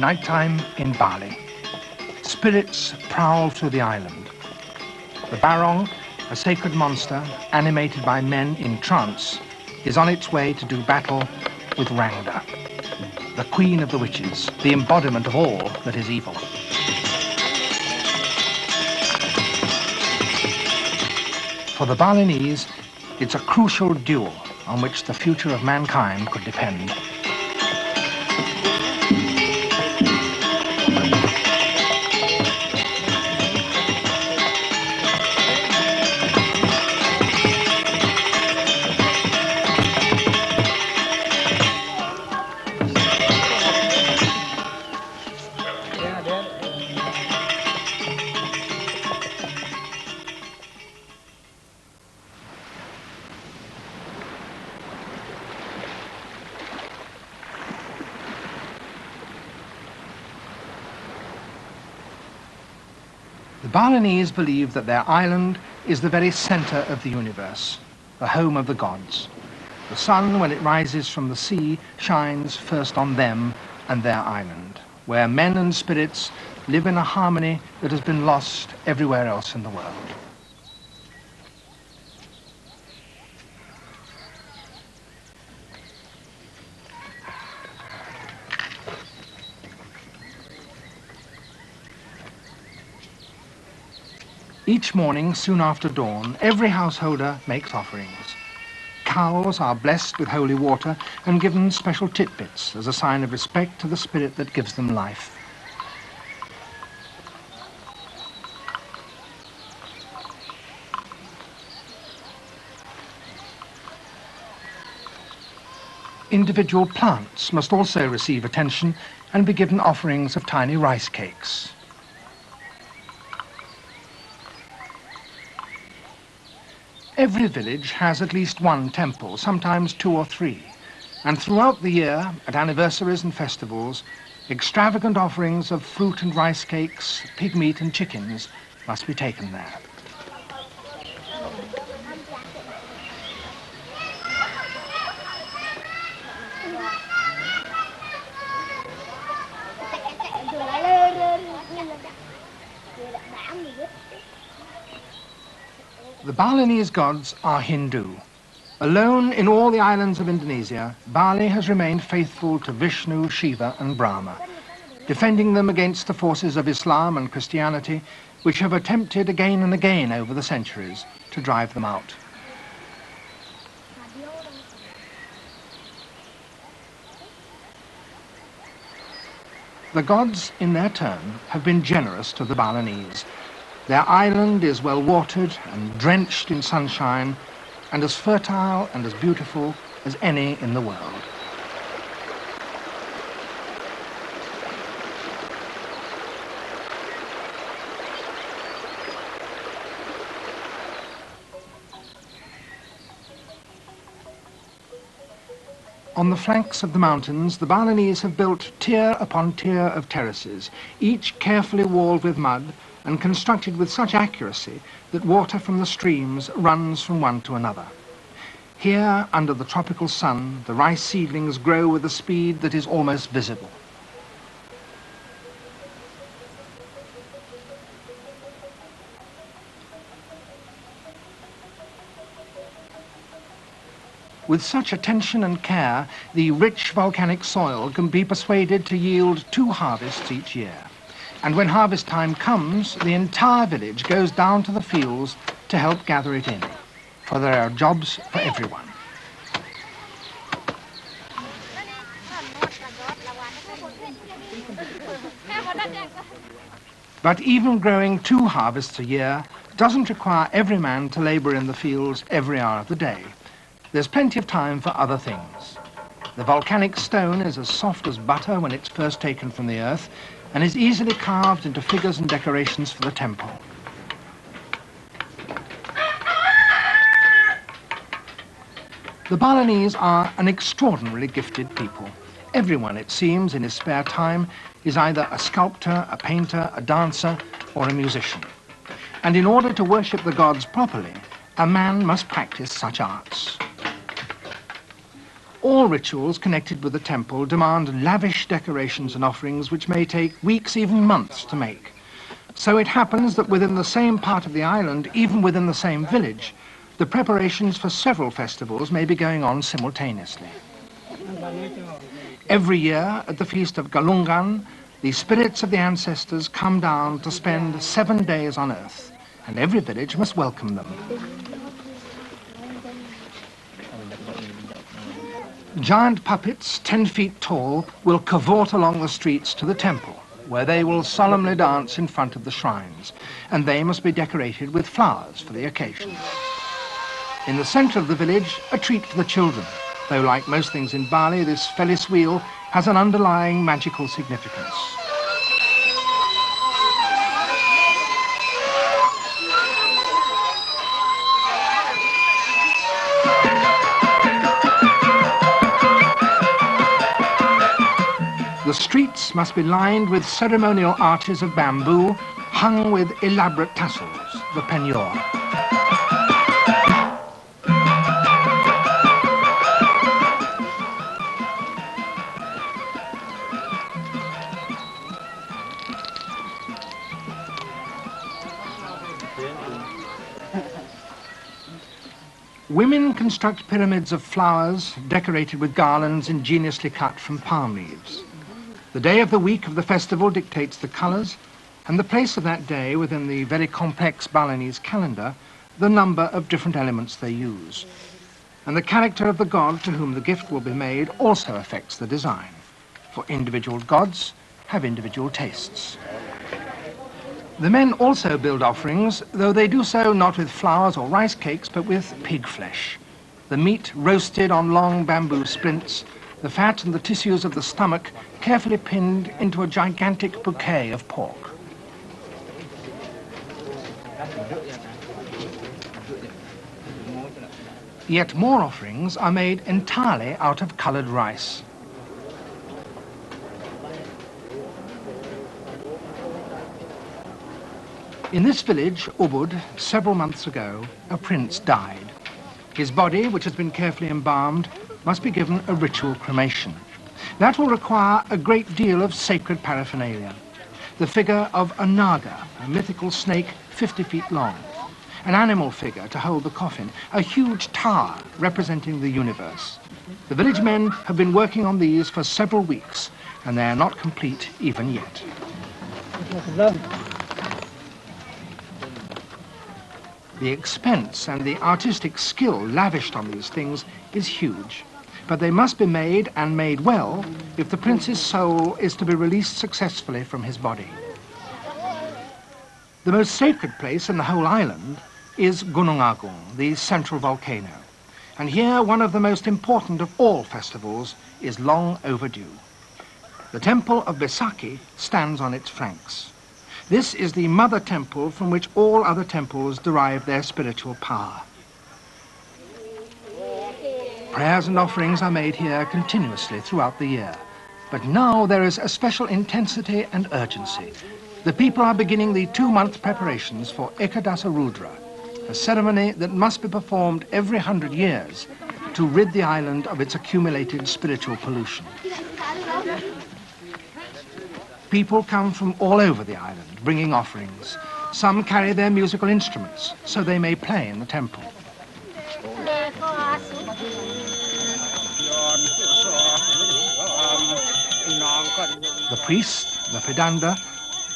Nighttime in Bali. Spirits prowl through the island. The barong, a sacred monster animated by men in trance, is on its way to do battle with Rangda, the queen of the witches, the embodiment of all that is evil. For the Balinese, it's a crucial duel on which the future of mankind could depend. The Balinese believe that their island is the very center of the universe, the home of the gods. The sun, when it rises from the sea, shines first on them and their island, where men and spirits live in a harmony that has been lost everywhere else in the world. Each morning, soon after dawn, every householder makes offerings. Cows are blessed with holy water and given special titbits as a sign of respect to the spirit that gives them life. Individual plants must also receive attention and be given offerings of tiny rice cakes. Every village has at least one temple, sometimes 2 or 3, and throughout the year, at anniversaries and festivals, extravagant offerings of fruit and rice cakes, pig meat and chickens must be taken there. The Balinese gods are Hindu. Alone in all the islands of Indonesia, Bali has remained faithful to Vishnu, Shiva and Brahma, defending them against the forces of Islam and Christianity, which have attempted again and again over the centuries to drive them out. The gods, in their turn, have been generous to the Balinese. Their island is well watered and drenched in sunshine and as fertile and as beautiful as any in the world. On the flanks of the mountains, the Balinese have built tier upon tier of terraces, each carefully walled with mud and constructed with such accuracy that water from the streams runs from one to another. Here, under the tropical sun, the rice seedlings grow with a speed that is almost visible. With such attention and care, the rich volcanic soil can be persuaded to yield 2 harvests each year. And when harvest time comes, the entire village goes down to the fields to help gather it in, for there are jobs for everyone. But even growing 2 harvests a year doesn't require every man to labor in the fields every hour of the day. There's plenty of time for other things. The volcanic stone is as soft as butter when it's first taken from the earth, and is easily carved into figures and decorations for the temple. The Balinese are an extraordinarily gifted people. Everyone, it seems, in his spare time is either a sculptor, a painter, a dancer, or a musician. And in order to worship the gods properly, a man must practice such arts. All rituals connected with the temple demand lavish decorations and offerings which may take weeks, even months to make. So it happens that within the same part of the island, even within the same village, the preparations for several festivals may be going on simultaneously. Every year at the feast of Galungan, the spirits of the ancestors come down to spend 7 days on earth, and every village must welcome them. Giant puppets, 10 feet tall, will cavort along the streets to the temple, where they will solemnly dance in front of the shrines, and they must be decorated with flowers for the occasion. In the center of the village, a treat for the children, though like most things in Bali, this Felis wheel has an underlying magical significance. The streets must be lined with ceremonial arches of bamboo, hung with elaborate tassels, the penyor. Women construct pyramids of flowers decorated with garlands ingeniously cut from palm leaves. The day of the week of the festival dictates the colors, and the place of that day within the very complex Balinese calendar, the number of different elements they use. And the character of the god to whom the gift will be made also affects the design, for individual gods have individual tastes. The men also build offerings, though they do so not with flowers or rice cakes, but with pig flesh. The meat roasted on long bamboo splints, the fat and the tissues of the stomach carefully pinned into a gigantic bouquet of pork. Yet more offerings are made entirely out of colored rice. In this village, Ubud, several months ago, a prince died. His body, which has been carefully embalmed, must be given a ritual cremation. That will require a great deal of sacred paraphernalia. The figure of a naga, a mythical snake 50 feet long, an animal figure to hold the coffin, a huge tower representing the universe. The village men have been working on these for several weeks, and they are not complete even yet. The expense and the artistic skill lavished on these things is huge, but they must be made and made well if the prince's soul is to be released successfully from his body. The most sacred place in the whole island is Gunung Agung, the central volcano, and here one of the most important of all festivals is long overdue. The temple of Besaki stands on its flanks. This is the mother temple from which all other temples derive their spiritual power. Prayers and offerings are made here continuously throughout the year, but now there is a special intensity and urgency. The people are beginning the 2-month preparations for Ekadasa Rudra, a ceremony that must be performed every 100 years to rid the island of its accumulated spiritual pollution. People come from all over the island, bringing offerings. Some carry their musical instruments, so they may play in the temple. The priest, the Pedanda,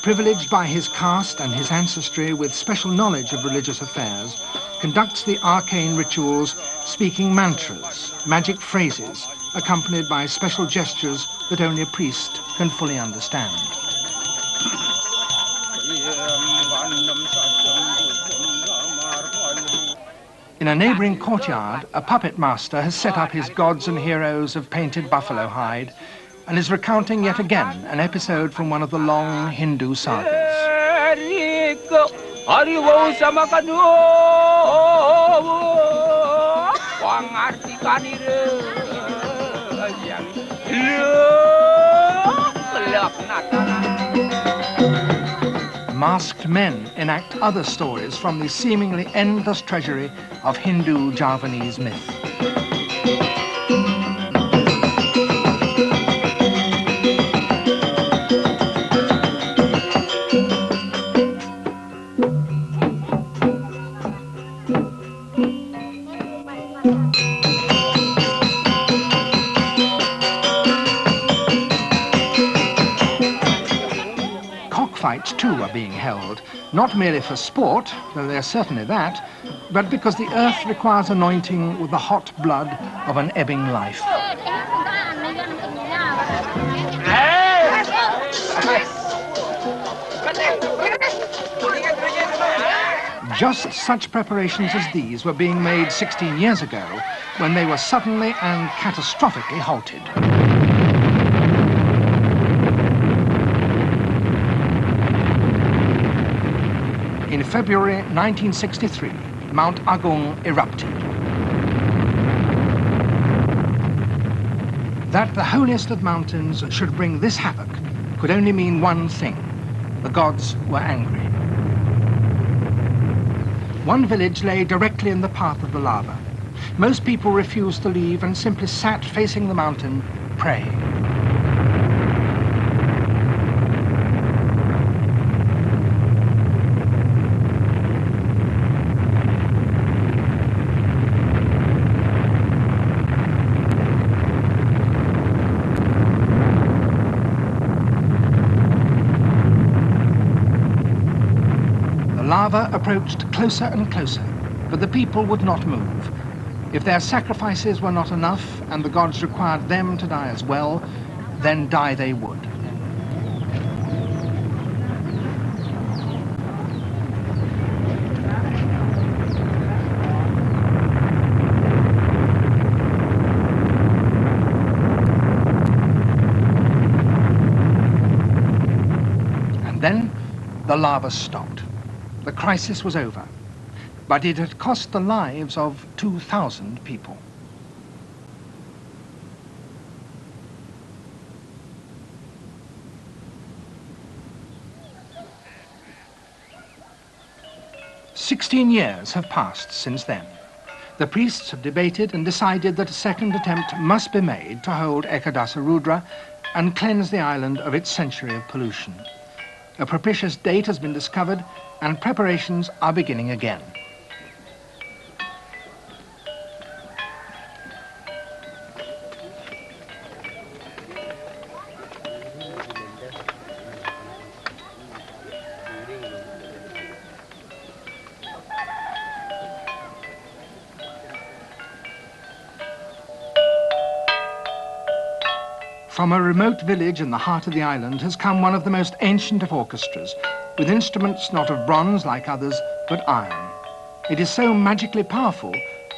privileged by his caste and his ancestry with special knowledge of religious affairs, conducts the arcane rituals speaking mantras, magic phrases, accompanied by special gestures that only a priest can fully understand. In a neighboring courtyard, a puppet master has set up his gods and heroes of painted buffalo hide and is recounting yet again an episode from one of the long Hindu sagas. Masked men enact other stories from the seemingly endless treasury of Hindu Javanese myth. fights too are being held, not merely for sport, though they're certainly that, but because the earth requires anointing with the hot blood of an ebbing life. Just such preparations as these were being made 16 years ago, when they were suddenly and catastrophically halted. In February 1963, Mount Agung erupted. That the holiest of mountains should bring this havoc could only mean one thing: the gods were angry. One village lay directly in the path of the lava. Most people refused to leave and simply sat facing the mountain, praying. The lava approached closer and closer, but the people would not move. If their sacrifices were not enough and the gods required them to die as well, then die they would. And then the lava stopped. The crisis was over, but it had cost the lives of 2,000 people. "16 years have passed since then. The priests have debated and decided that a second attempt must be made to hold Ekadasa Rudra and cleanse the island of its century of pollution. A propitious date has been discovered and preparations are beginning again. From a remote village in the heart of the island has come one of the most ancient of orchestras, with instruments not of bronze like others, but iron. It is so magically powerful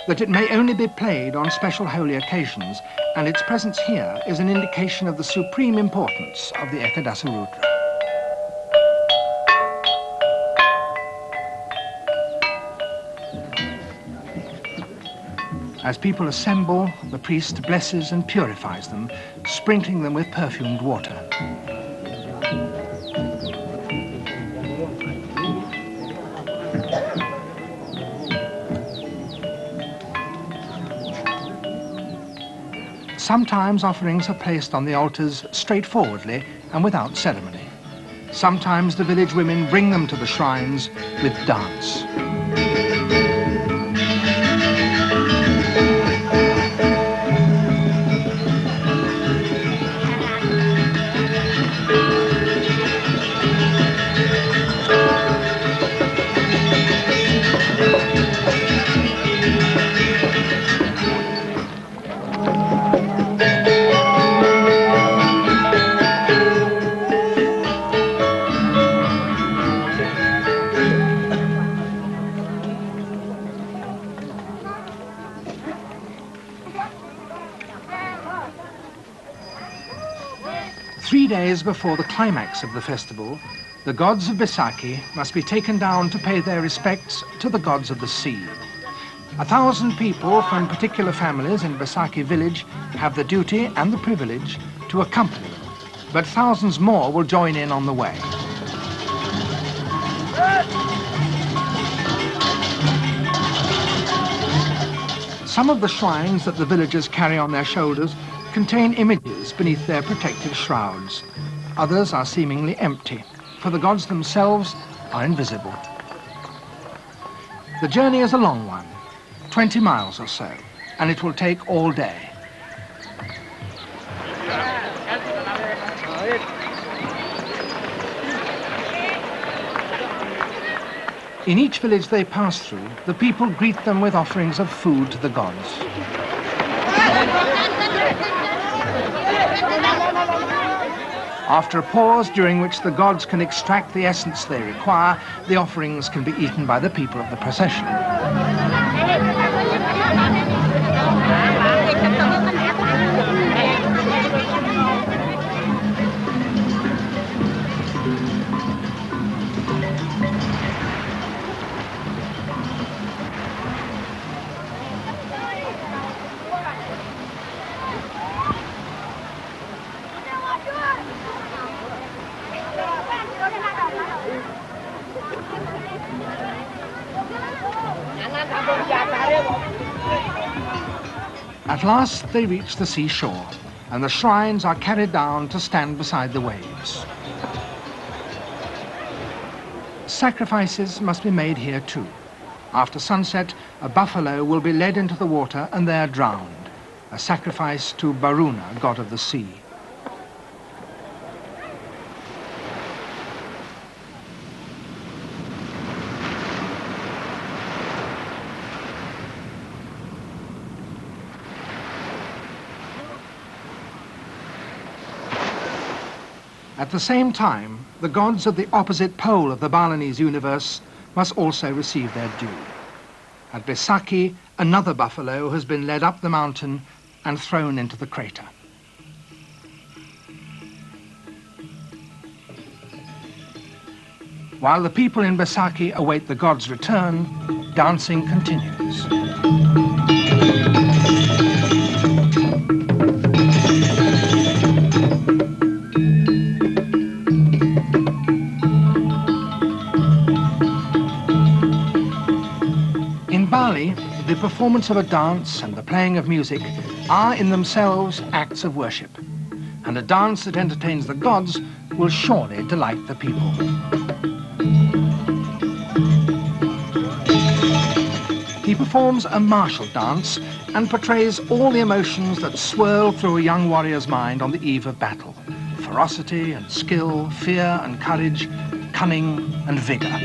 that it may only be played on special holy occasions, and its presence here is an indication of the supreme importance of the Ekadasa Rudra. As people assemble, the priest blesses and purifies them, sprinkling them with perfumed water. Sometimes offerings are placed on the altars straightforwardly and without ceremony. Sometimes the village women bring them to the shrines with dance. Three days before the climax of the festival, the gods of Besaki must be taken down to pay their respects to the gods of the sea. 1,000 people from particular families in Besaki village have the duty and the privilege to accompany them, but thousands more will join in on the way. Some of the shrines that the villagers carry on their shoulders contain images beneath their protective shrouds. Others are seemingly empty, for the gods themselves are invisible. The journey is a long one, 20 miles or so, and it will take all day. In each village they pass through, the people greet them with offerings of food to the gods. After a pause during which the gods can extract the essence they require, the offerings can be eaten by the people of the procession. At last they reach the seashore, and the shrines are carried down to stand beside the waves. Sacrifices must be made here too. After sunset, a buffalo will be led into the water and there drowned, a sacrifice to Varuna, god of the sea. At the same time, the gods of the opposite pole of the Balinese universe must also receive their due. At Besaki, another buffalo has been led up the mountain and thrown into the crater. While the people in Besaki await the gods' return, dancing continues. The performance of a dance and the playing of music are in themselves acts of worship, and a dance that entertains the gods will surely delight the people. He performs a martial dance and portrays all the emotions that swirl through a young warrior's mind on the eve of battle: ferocity and skill, fear and courage, cunning and vigor.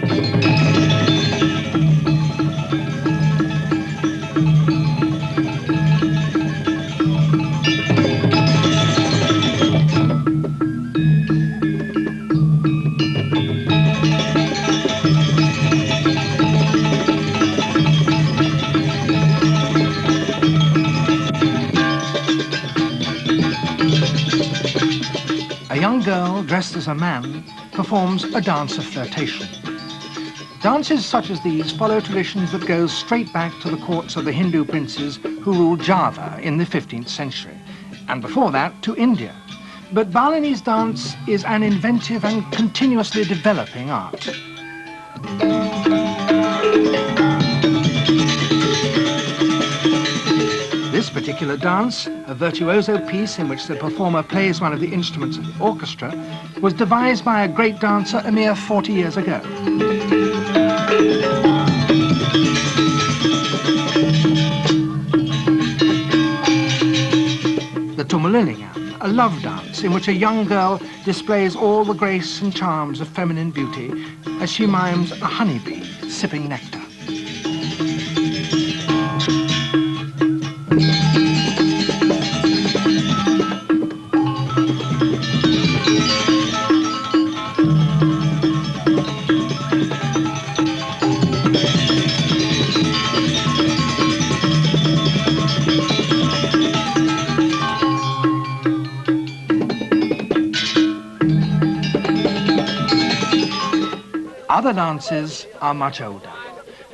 A young girl dressed as a man performs a dance of flirtation. Dances such as these follow traditions that go straight back to the courts of the Hindu princes who ruled Java in the 15th century, and before that to India. But Balinese dance is an inventive and continuously developing art. This particular dance, a virtuoso piece in which the performer plays one of the instruments of the orchestra, was devised by a great dancer a mere 40 years ago. The Tumuliligan, a love dance in which a young girl displays all the grace and charms of feminine beauty as she mimes a honeybee sipping nectar. Other dances are much older.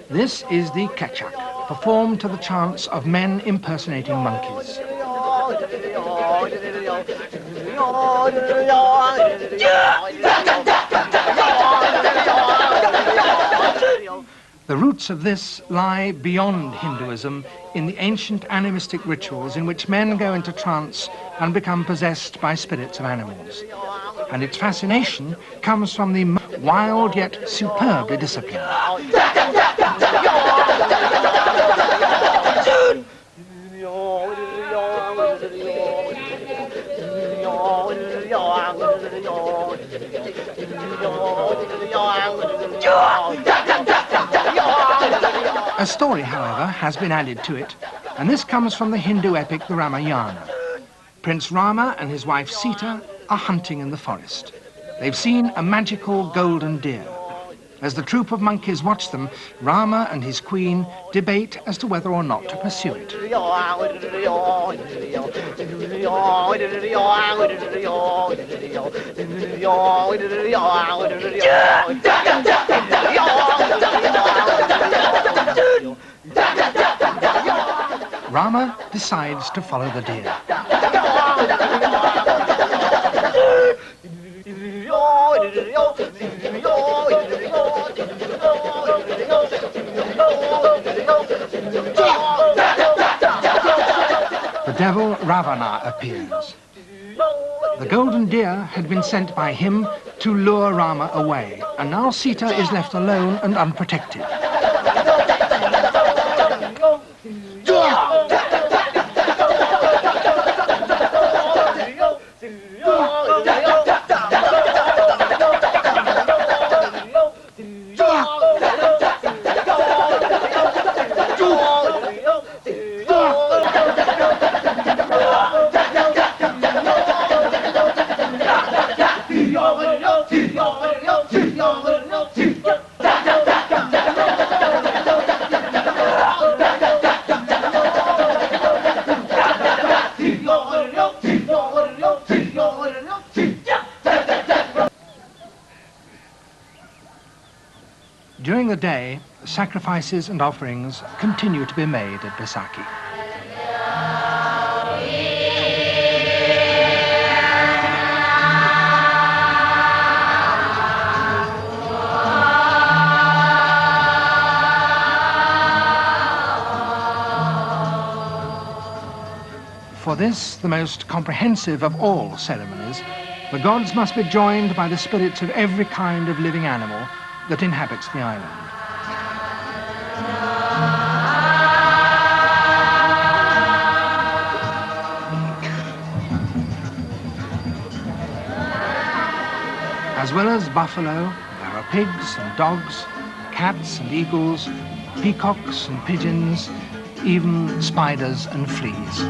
This is the kechak, performed to the chants of men impersonating monkeys. The roots of this lie beyond Hinduism in the ancient animistic rituals in which men go into trance and become possessed by spirits of animals. And its fascination comes from the wild yet superbly disciplined. A story, however, has been added to it, and this comes from the Hindu epic, the Ramayana. Prince Rama and his wife Sita are hunting in the forest. They've seen a magical golden deer. As the troop of monkeys watch them, Rama and his queen debate as to whether or not to pursue it. Rama decides to follow the deer. The devil Ravana appears. The golden deer had been sent by him to lure Rama away, and now Sita is left alone and unprotected. During the day, sacrifices and offerings continue to be made at Baisakhi. For this, the most comprehensive of all ceremonies, the gods must be joined by the spirits of every kind of living animal that inhabits the island. As well as buffalo, there are pigs and dogs, cats and eagles, peacocks and pigeons, even spiders and fleas.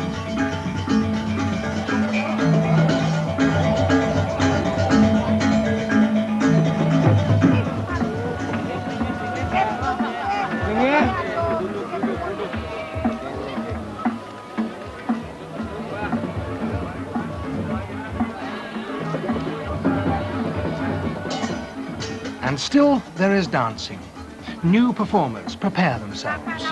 And still there is dancing. New performers prepare themselves.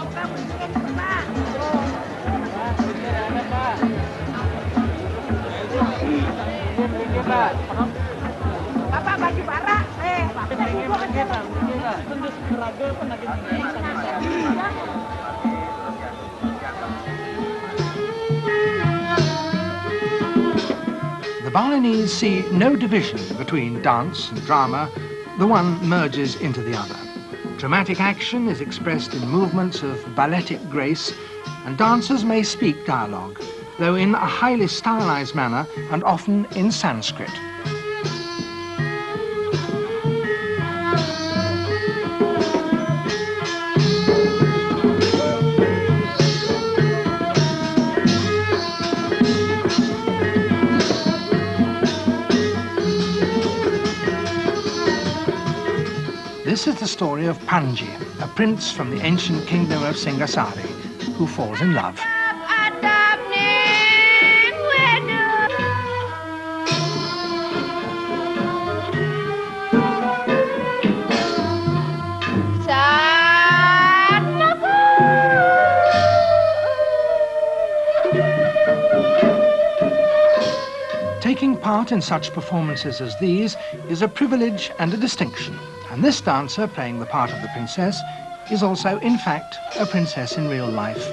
The Balinese see no division between dance and drama. The one merges into the other. Dramatic action is expressed in movements of balletic grace, and dancers may speak dialogue, though in a highly stylized manner and often in Sanskrit. This is the story of Panji, a prince from the ancient kingdom of Singasari, who falls in love. Taking part in such performances as these is a privilege and a distinction. And this dancer, playing the part of the princess, is also, in fact, a princess in real life.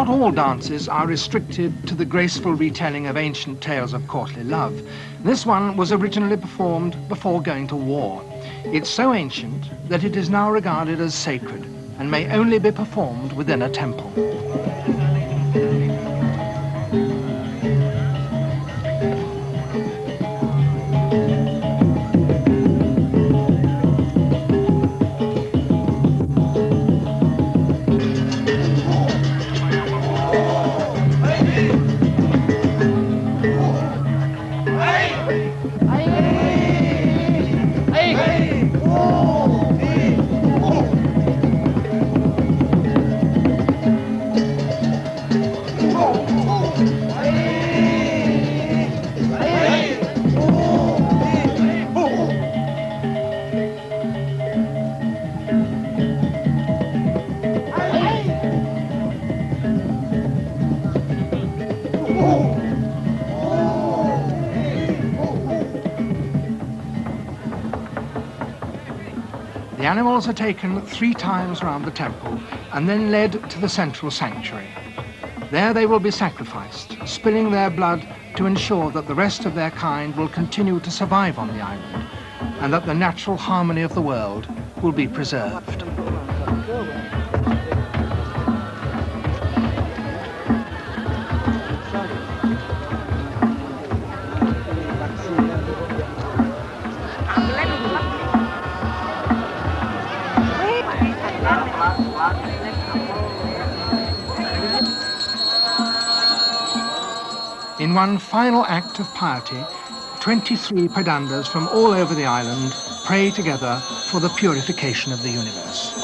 not all dances are restricted to the graceful retelling of ancient tales of courtly love. This one was originally performed before going to war. It's so ancient that it is now regarded as sacred and may only be performed within a temple. The animals are taken 3 times round the temple and then led to the central sanctuary. There they will be sacrificed, spilling their blood to ensure that the rest of their kind will continue to survive on the island and that the natural harmony of the world will be preserved. In one final act of piety, 23 pedandas from all over the island pray together for the purification of the universe.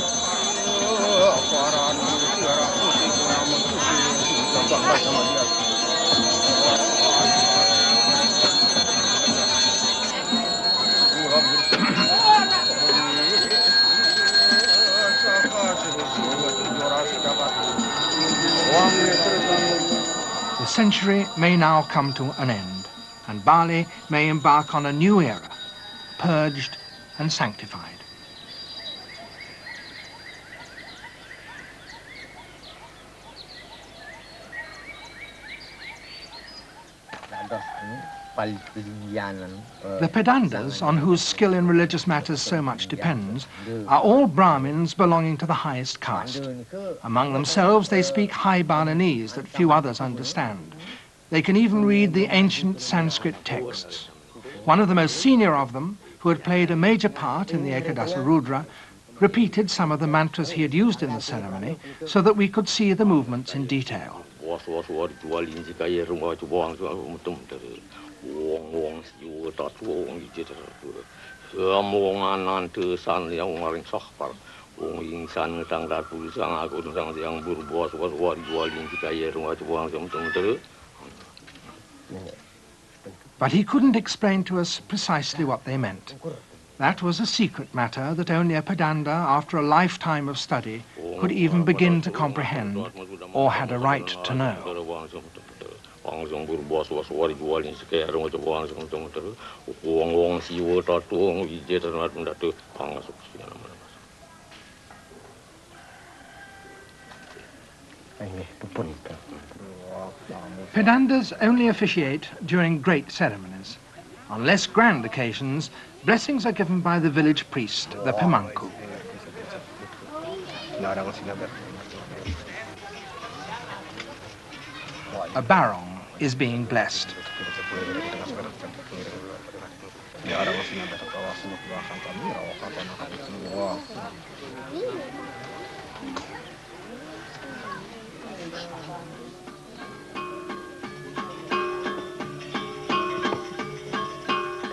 The century may now come to an end, and Bali may embark on a new era, purged and sanctified. The pedandas, on whose skill in religious matters so much depends, are all Brahmins belonging to the highest caste. Among themselves they speak high Balinese that few others understand. They can even read the ancient Sanskrit texts. One of the most senior of them, who had played a major part in the Ekadasa Rudra, repeated some of the mantras he had used in the ceremony so that we could see the movements in detail. But he couldn't explain to us precisely what they meant. That was a secret matter that only a pedanda, after a lifetime of study, could even begin to comprehend, or had a right to know. Pedandas only officiate during great ceremonies. On less grand occasions, blessings are given by the village priest, the Pemanku. A barong is being blessed.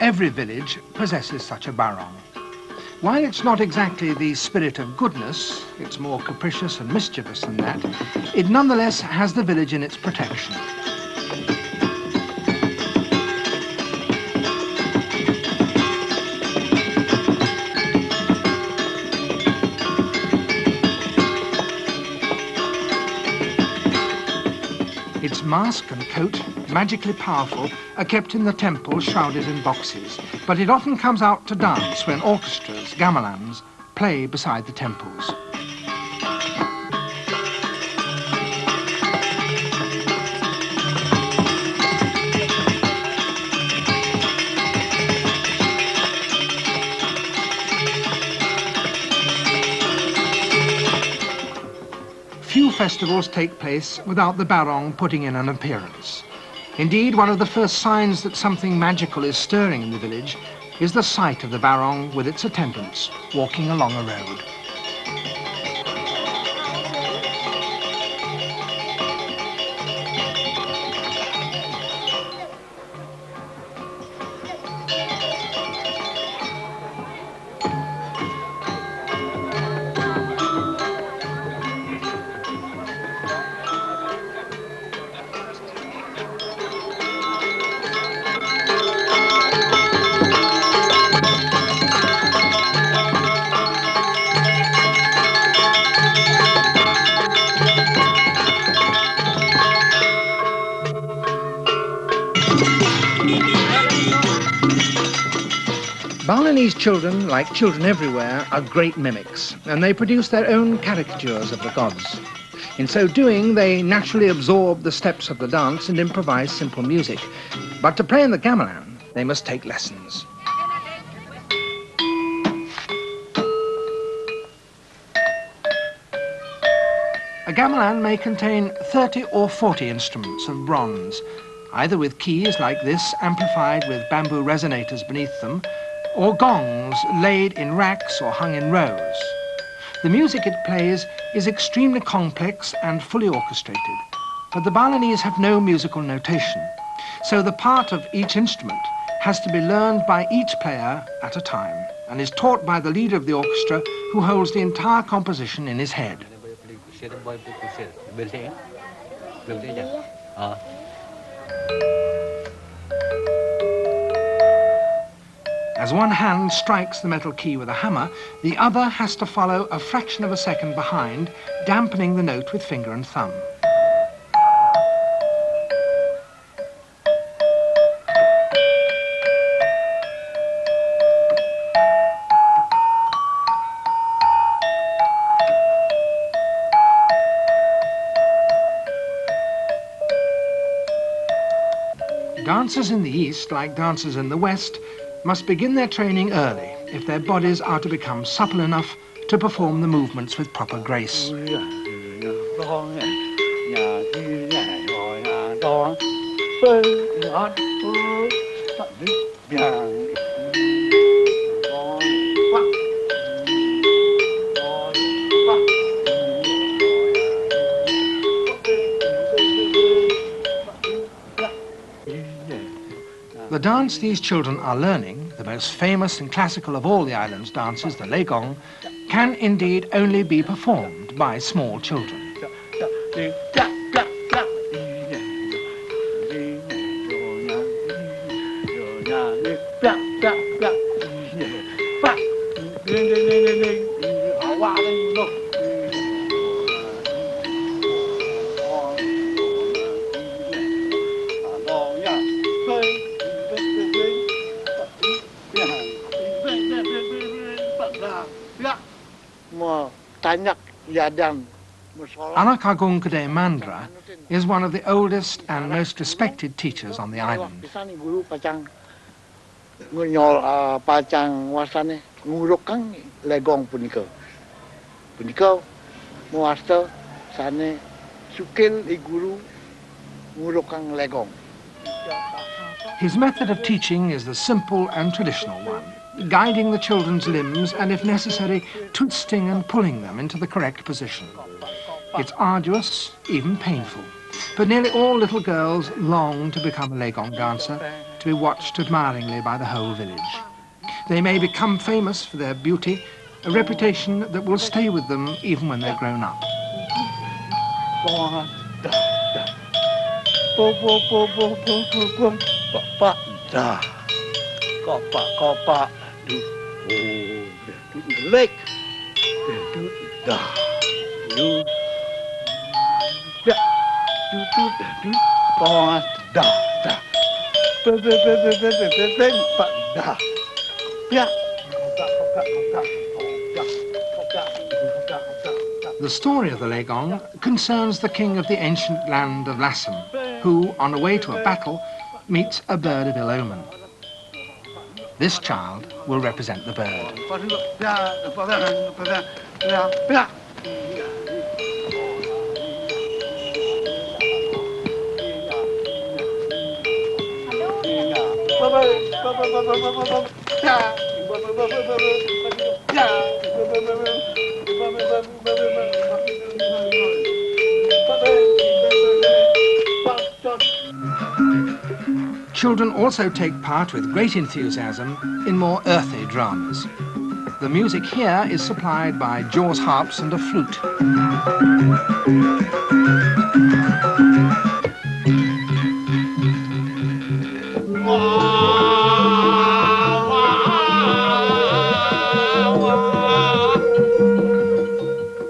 Every village possesses such a barong. While it's not exactly the spirit of goodness, it's more capricious and mischievous than that, it nonetheless has the village in its protection. Its mask and coat, magically powerful, are kept in the temple shrouded in boxes, but it often comes out to dance when orchestras, gamelans, play beside the temples. festivals take place without the barong putting in an appearance. Indeed, one of the first signs that something magical is stirring in the village is the sight of the barong with its attendants walking along a road. Balinese children, like children everywhere, are great mimics, and they produce their own caricatures of the gods. In so doing, they naturally absorb the steps of the dance and improvise simple music. But to play in the gamelan, they must take lessons. A gamelan may contain 30 or 40 instruments of bronze, either with keys like this amplified with bamboo resonators beneath them, or gongs laid in racks or hung in rows. The music it plays is extremely complex and fully orchestrated, but the Balinese have no musical notation, so the part of each instrument has to be learned by each player at a time and is taught by the leader of the orchestra, who holds the entire composition in his head. As one hand strikes the metal key with a hammer, the other has to follow a fraction of a second behind, dampening the note with finger and thumb. Dancers in the East, like dancers in the West, must begin their training early if their bodies are to become supple enough to perform the movements with proper grace. The dance these children are learning, the most famous and classical of all the island's dances, the legong, can indeed only be performed by small children. Anak Agung Gede Mandra is one of the oldest and most respected teachers on the island. His method of teaching is the simple and traditional one, guiding the children's limbs and, if necessary, twisting and pulling them into the correct position. It's arduous, even painful, but nearly all little girls long to become a legong dancer, to be watched admiringly by the whole village. They may become famous for their beauty, a reputation that will stay with them even when they're grown up. The story of the legong concerns the king of the ancient land of Lassam, who, on the way to a battle, meets a bird of ill omen. This child will represent the bird. Children also take part with great enthusiasm in more earthy dramas. The music here is supplied by Jaws harps and a flute.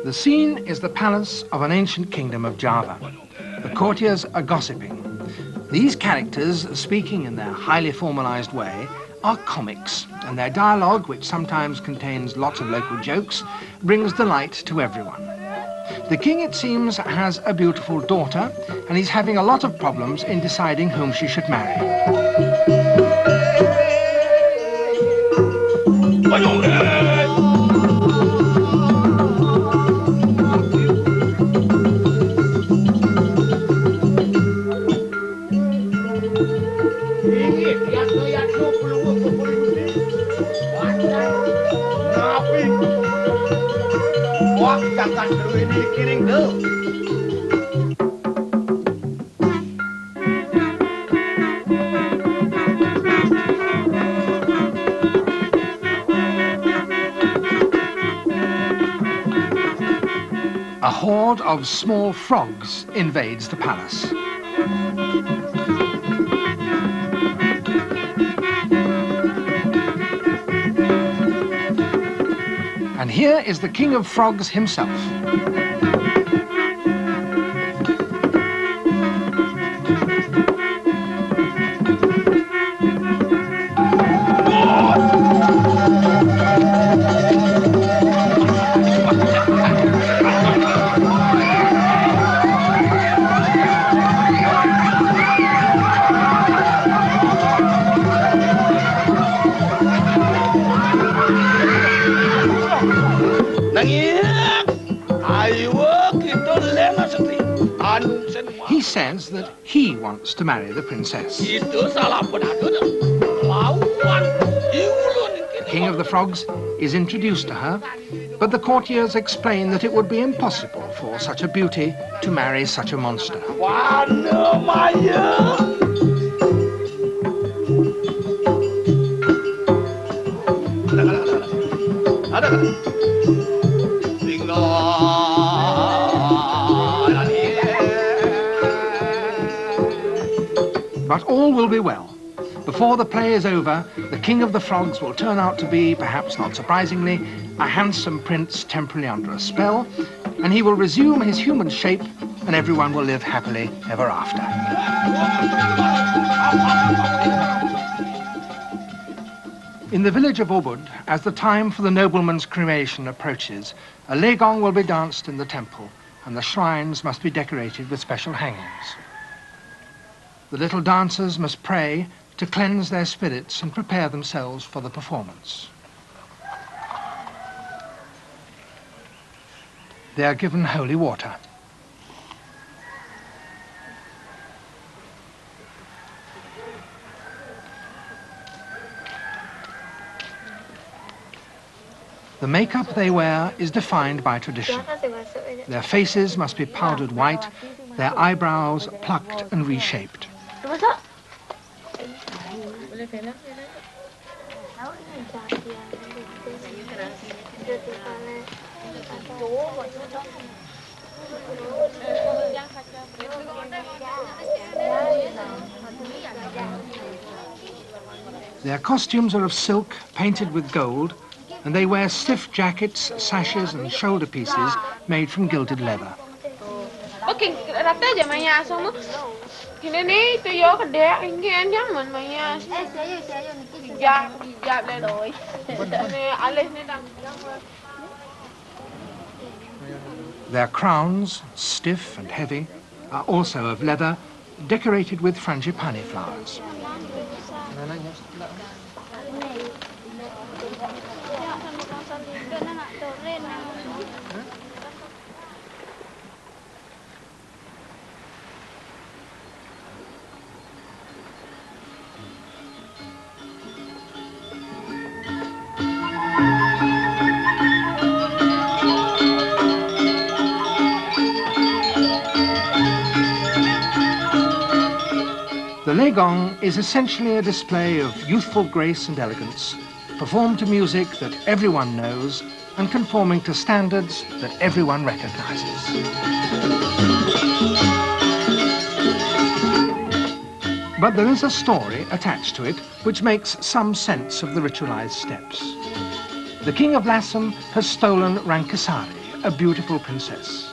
The scene is the palace of an ancient kingdom of Java. The courtiers are gossiping. These characters, speaking in their highly formalized way, are comics, and their dialogue, which sometimes contains lots of local jokes, brings delight to everyone. The king, it seems, has a beautiful daughter, and he's having a lot of problems in deciding whom she should marry. A horde of small frogs invades the palace. And here is the King of Frogs himself. He says that he wants to marry the princess. The King of the Frogs is introduced to her, but the courtiers explain that it would be impossible for such a beauty to marry such a monster. But all will be well. Before the play is over, the King of the Frogs will turn out to be, perhaps not surprisingly, a handsome prince temporarily under a spell, and he will resume his human shape, and everyone will live happily ever after. In the village of Ubud, as the time for the nobleman's cremation approaches, a legong will be danced in the temple, and the shrines must be decorated with special hangings. The little dancers must pray to cleanse their spirits and prepare themselves for the performance. They are given holy water. The makeup they wear is defined by tradition. Their faces must be powdered white, their eyebrows plucked and reshaped. Their costumes are of silk painted with gold, and they wear stiff jackets, sashes and shoulder pieces made from gilded leather. Their crowns, stiff and heavy, are also of leather, decorated with frangipani flowers. gong is essentially a display of youthful grace and elegance, performed to music that everyone knows and conforming to standards that everyone recognizes. But there is a story attached to it which makes some sense of the ritualized steps. The King of Lassam has stolen Rankasari, a beautiful princess.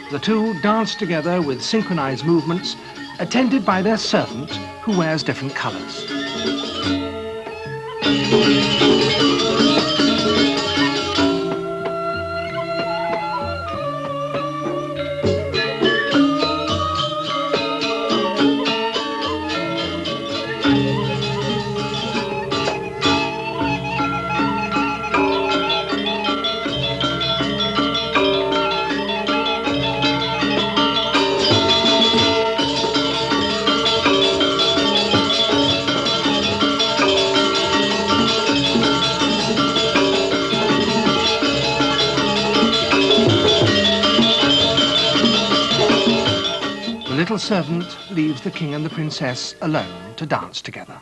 The two dance together with synchronized movements, attended by their servant, who wears different colors. The little servant leaves the king and the princess alone to dance together.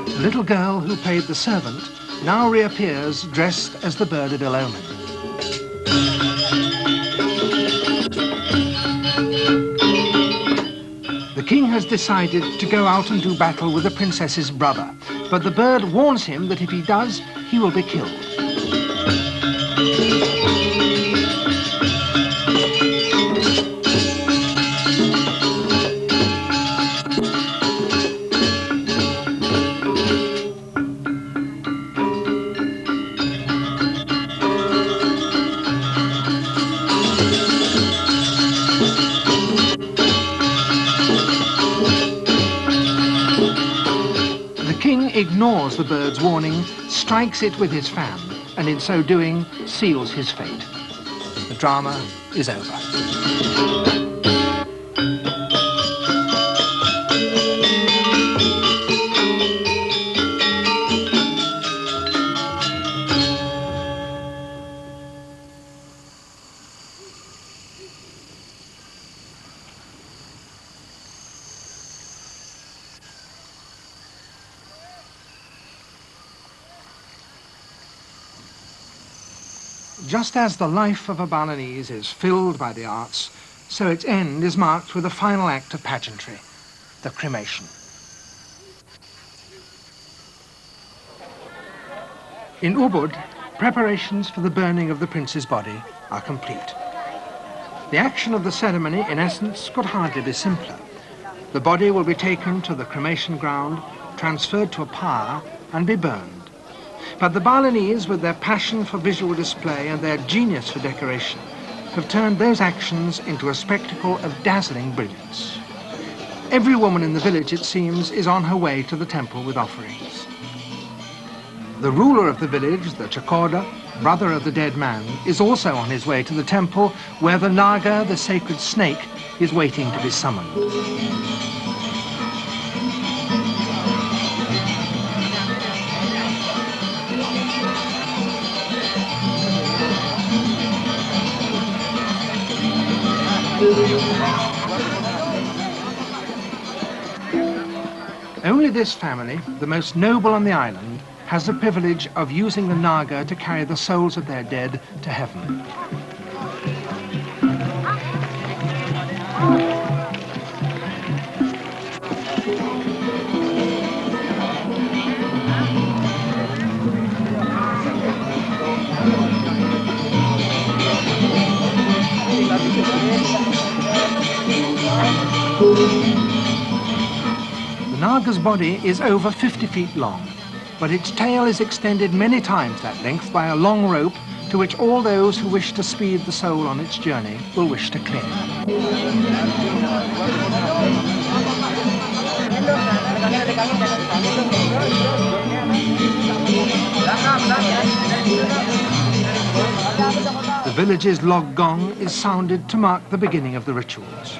The little girl who played the servant now reappears dressed as the bird of ill omen. The king has decided to go out and do battle with the princess's brother, but the bird warns him that if he does, he will be killed. The king ignores the bird's warning, strikes it with his fan, and in so doing, seals his fate. The drama is over. Just as the life of a Balinese is filled by the arts, so its end is marked with a final act of pageantry, the cremation. In Ubud, preparations for the burning of the prince's body are complete. The action of the ceremony, in essence, could hardly be simpler. The body will be taken to the cremation ground, transferred to a pyre, and be burned. But the Balinese, with their passion for visual display and their genius for decoration, have turned those actions into a spectacle of dazzling brilliance. Every woman in the village, it seems, is on her way to the temple with offerings. The ruler of the village, the Chakoda, brother of the dead man, is also on his way to the temple where the Naga, the sacred snake, is waiting to be summoned. Only this family, the most noble on the island, has the privilege of using the Naga to carry the souls of their dead to heaven. The Naga's body is over 50 feet long, but its tail is extended many times that length by a long rope to which all those who wish to speed the soul on its journey will wish to cling. The village's log gong is sounded to mark the beginning of the rituals.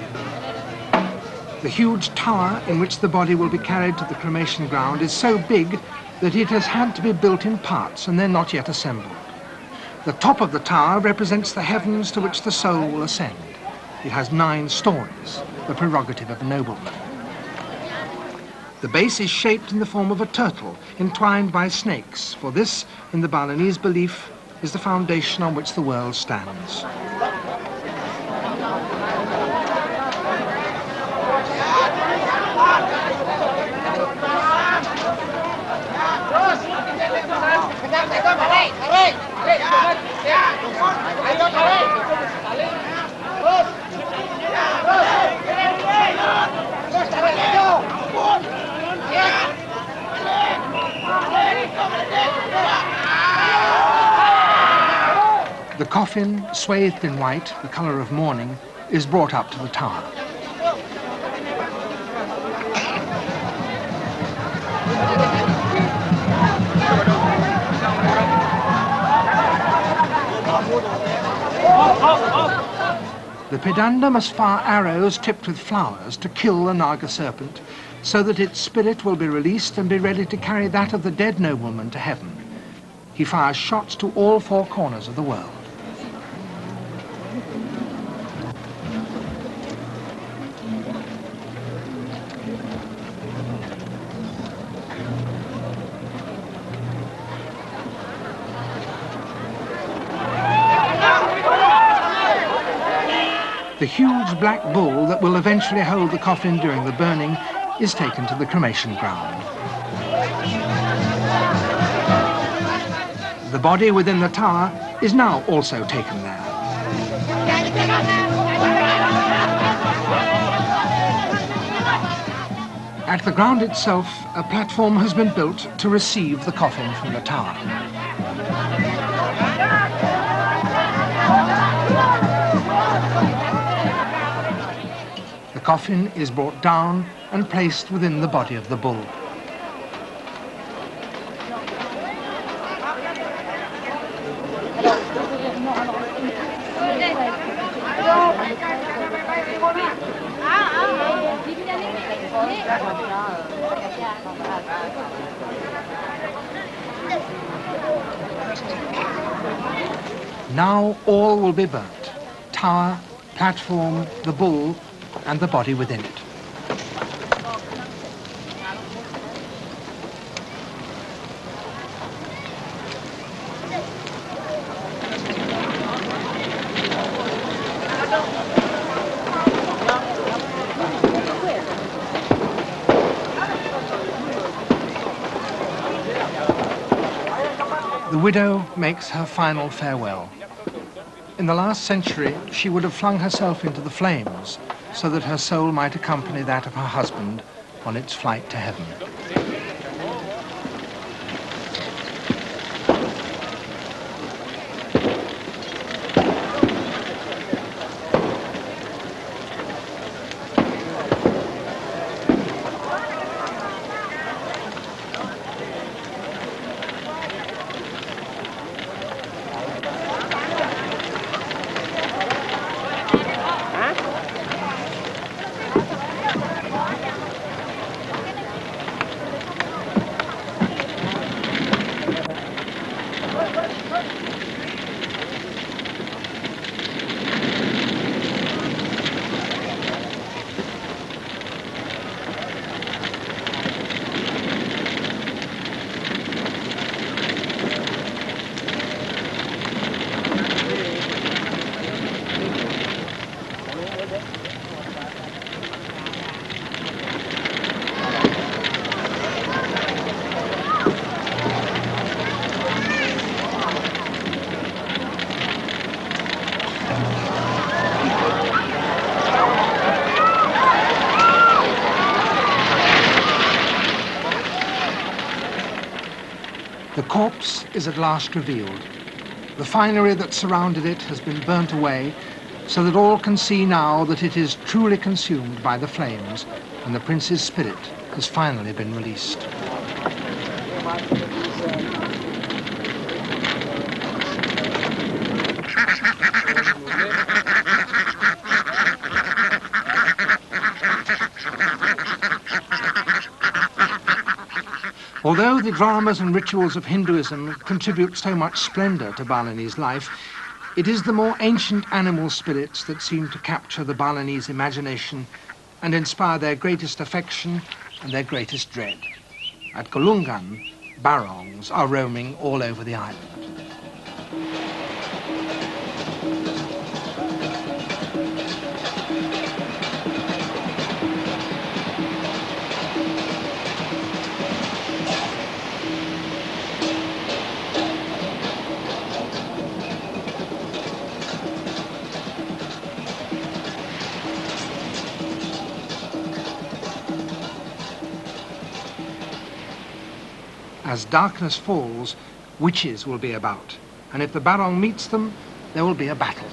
The huge tower in which the body will be carried to the cremation ground is so big that it has had to be built in parts and they're not yet assembled. The top of the tower represents the heavens to which the soul will ascend. It has 9 stories, the prerogative of a nobleman. The base is shaped in the form of a turtle entwined by snakes, for this, in the Balinese belief, is the foundation on which the world stands. The coffin, swathed in white, the colour of mourning, is brought up to the tower. The Pedanda must fire arrows tipped with flowers to kill the Naga serpent, so that its spirit will be released and be ready to carry that of the dead nobleman to heaven. He fires shots to all 4 corners of the world. The huge black bull that will eventually hold the coffin during the burning is taken to the cremation ground. The body within the tower is now also taken there. At the ground itself, a platform has been built to receive the coffin from the tower. The coffin is brought down and placed within the body of the bull. Now all will be burnt. Tower, platform, the bull, and the body within it. The widow makes her final farewell. In the last century, she would have flung herself into the flames so that her soul might accompany that of her husband on its flight to heaven. corpse is at last revealed. The finery that surrounded it has been burnt away, so that all can see now that it is truly consumed by the flames, and the prince's spirit has finally been released. Although the dramas and rituals of Hinduism contribute so much splendor to Balinese life, it is the more ancient animal spirits that seem to capture the Balinese imagination and inspire their greatest affection and their greatest dread. At Galungan, barongs are roaming all over the island. As darkness falls, witches will be about, and if the barong meets them, there will be a battle.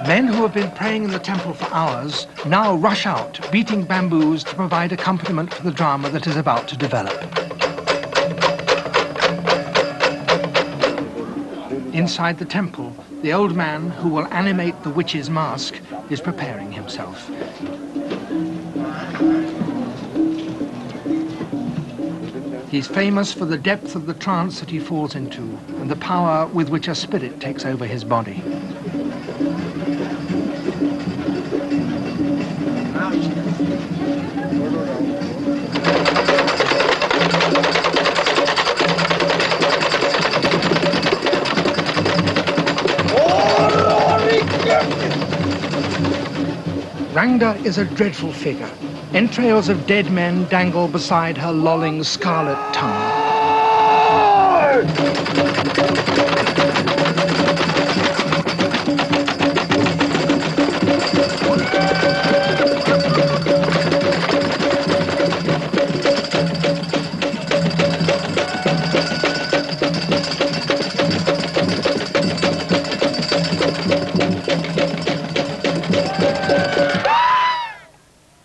Men who have been praying in the temple for hours now rush out, beating bamboos to provide accompaniment for the drama that is about to develop. Inside the temple, the old man who will animate the witch's mask is preparing himself. He's famous for the depth of the trance that he falls into and the power with which a spirit takes over his body. Rangda is a dreadful figure. Entrails of dead men dangle beside her lolling scarlet tongue.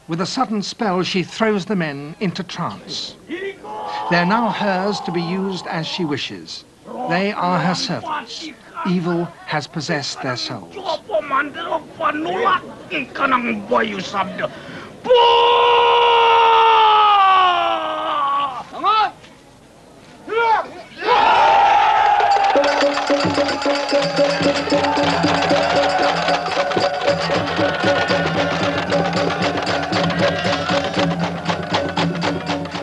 With a sudden spell, she throws the men into trance. They're now hers to be used as she wishes. They are her servants. Evil has possessed their souls.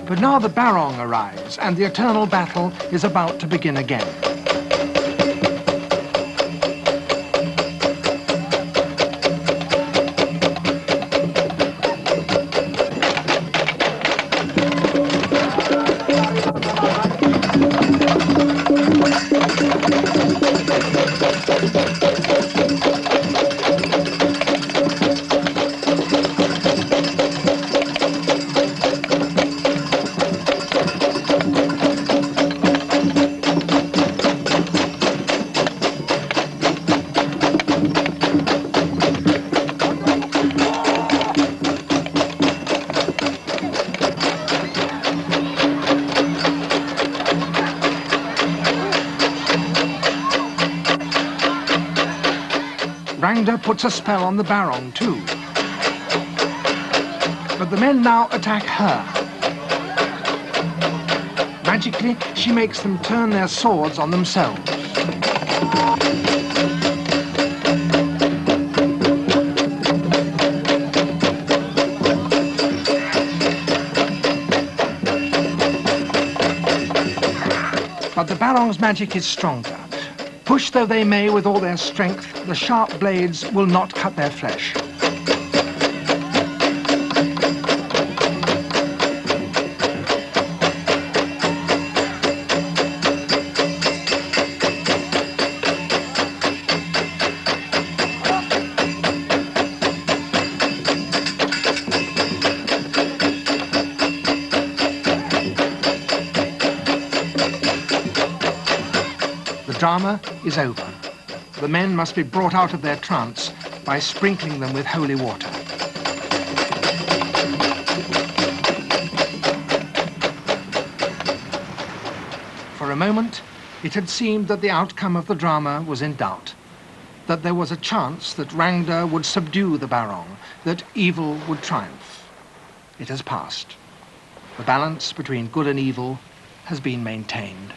But now the barong arrives, and the eternal battle is about to begin again. Rangda puts a spell on the barong too. But the men now attack her. Magically, she makes them turn their swords on themselves. But the barong's magic is stronger. Push though they may with all their strength, the sharp blades will not cut their flesh. drama is over. The men must be brought out of their trance by sprinkling them with holy water. For a moment, it had seemed that the outcome of the drama was in doubt, that there was a chance that Rangda would subdue the Barong, that evil would triumph. It has passed. The balance between good and evil has been maintained.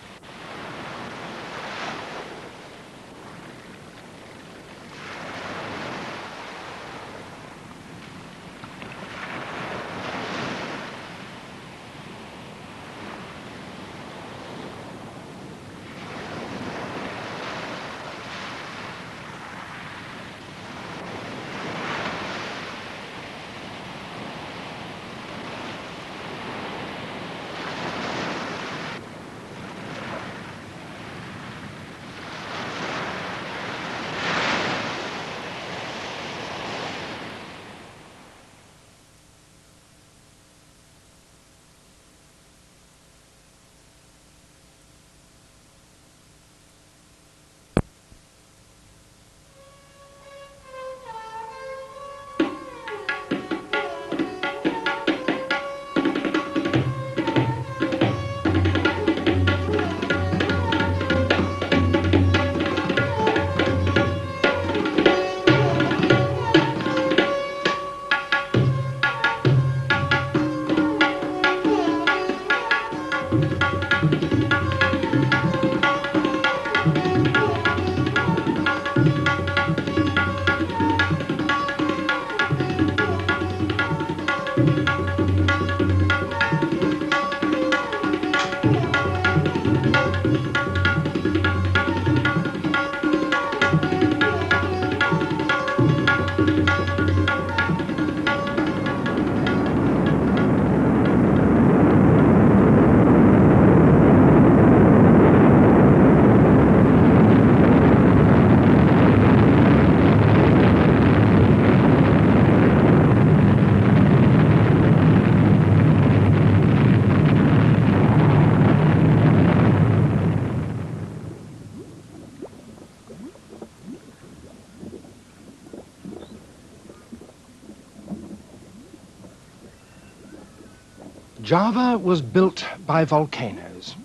Java was built by volcanoes.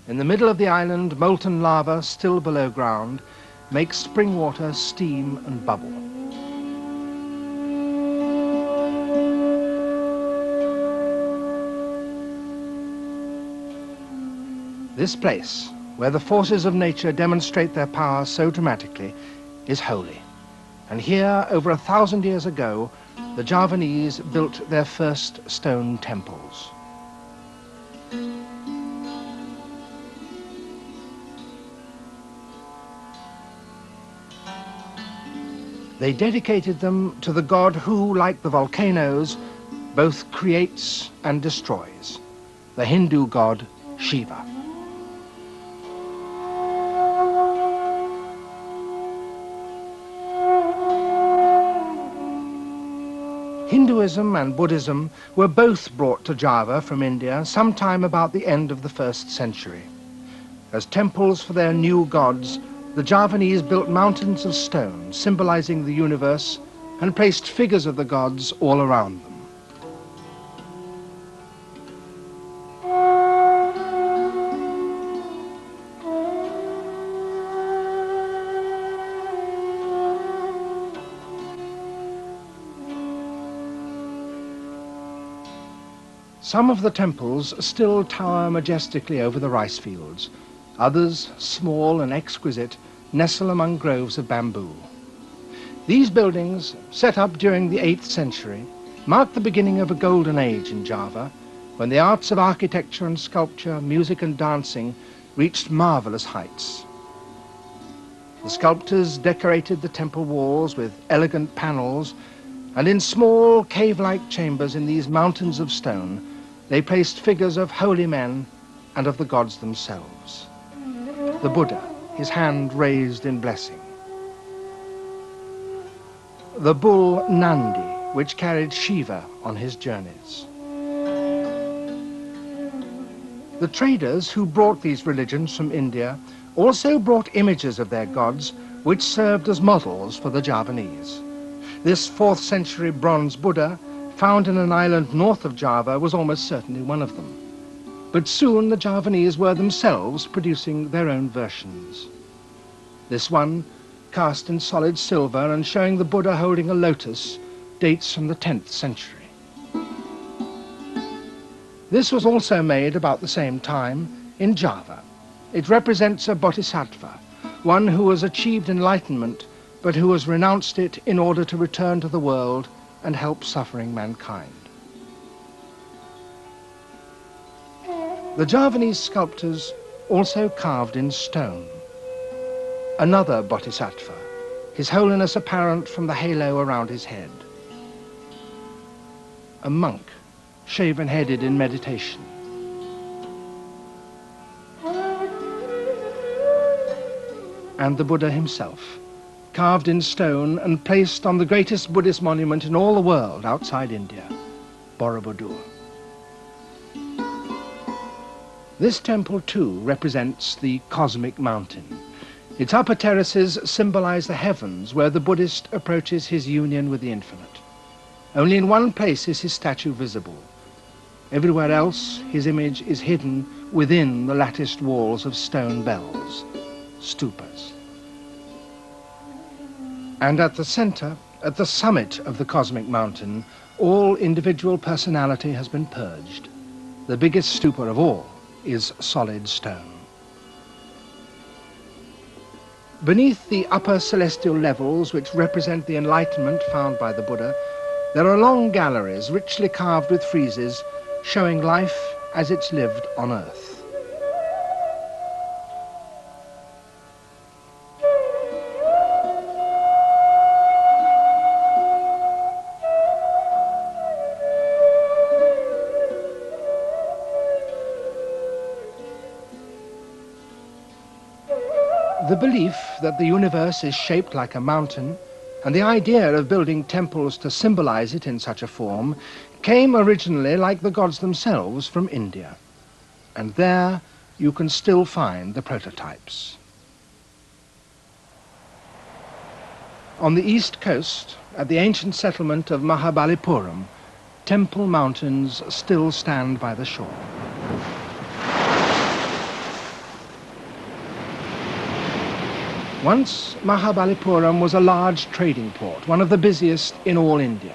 In the middle of the island, molten lava, still below ground, makes spring water steam and bubble. This place, where the forces of nature demonstrate their power so dramatically, is holy. And here, over 1,000 years ago, the Javanese built their first stone temples. They dedicated them to the god who, like the volcanoes, both creates and destroys, the Hindu god Shiva. Hinduism and Buddhism were both brought to Java from India sometime about the end of the 1st century. As temples for their new gods, the Javanese built mountains of stone symbolizing the universe and placed figures of the gods all around them. Some of the temples still tower majestically over the rice fields. Others, small and exquisite, nestle among groves of bamboo. These buildings, set up during the 8th century, mark the beginning of a golden age in Java, when the arts of architecture and sculpture, music and dancing reached marvelous heights. The sculptors decorated the temple walls with elegant panels, and in small cave-like chambers in these mountains of stone, they placed figures of holy men and of the gods themselves. The Buddha, his hand raised in blessing. The bull Nandi, which carried Shiva on his journeys. The traders who brought these religions from India also brought images of their gods which served as models for the Javanese. This 4th century bronze Buddha, found in an island north of Java, was almost certainly one of them. But soon the Javanese were themselves producing their own versions. This one, cast in solid silver and showing the Buddha holding a lotus, dates from the 10th century. This was also made about the same time in Java. It represents a bodhisattva, one who has achieved enlightenment but who has renounced it in order to return to the world and help suffering mankind. The Javanese sculptors also carved in stone another bodhisattva, his holiness apparent from the halo around his head. A monk, shaven-headed in meditation. And the Buddha himself, carved in stone and placed on the greatest Buddhist monument in all the world outside India, Borobudur. This temple too represents the cosmic mountain. Its upper terraces symbolize the heavens where the Buddhist approaches his union with the infinite. Only in one place is his statue visible. Everywhere else his image is hidden within the latticed walls of stone bells, stupas. And at the center, at the summit of the cosmic mountain, all individual personality has been purged. The biggest stupa of all is solid stone. Beneath the upper celestial levels, which represent the enlightenment found by the Buddha, there are long galleries richly carved with friezes showing life as it's lived on earth. The belief that the universe is shaped like a mountain and the idea of building temples to symbolize it in such a form came originally, like the gods themselves, from India. And there you can still find the prototypes. On the east coast, at the ancient settlement of Mahabalipuram, temple mountains still stand by the shore. Once, Mahabalipuram was a large trading port, one of the busiest in all India.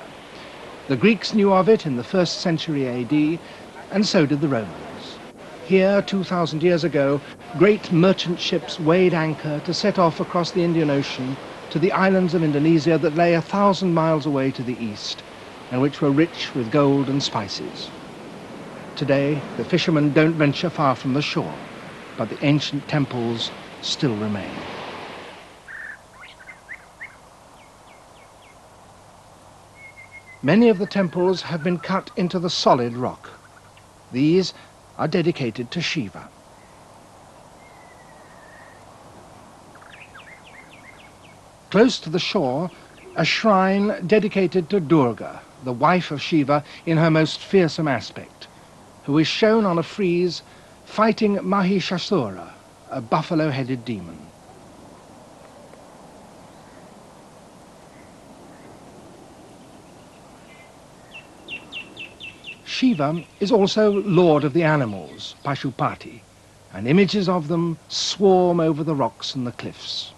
The Greeks knew of it in the 1st century AD, and so did the Romans. Here, 2,000 years ago, great merchant ships weighed anchor to set off across the Indian Ocean to the islands of Indonesia that lay 1,000 miles away to the east, and which were rich with gold and spices. Today, the fishermen don't venture far from the shore, but the ancient temples still remain. Many of the temples have been cut into the solid rock. These are dedicated to Shiva. Close to the shore, a shrine dedicated to Durga, the wife of Shiva in her most fearsome aspect, who is shown on a frieze fighting Mahishasura, a buffalo-headed demon. Shiva is also lord of the animals, Pashupati, and images of them swarm over the rocks and the cliffs.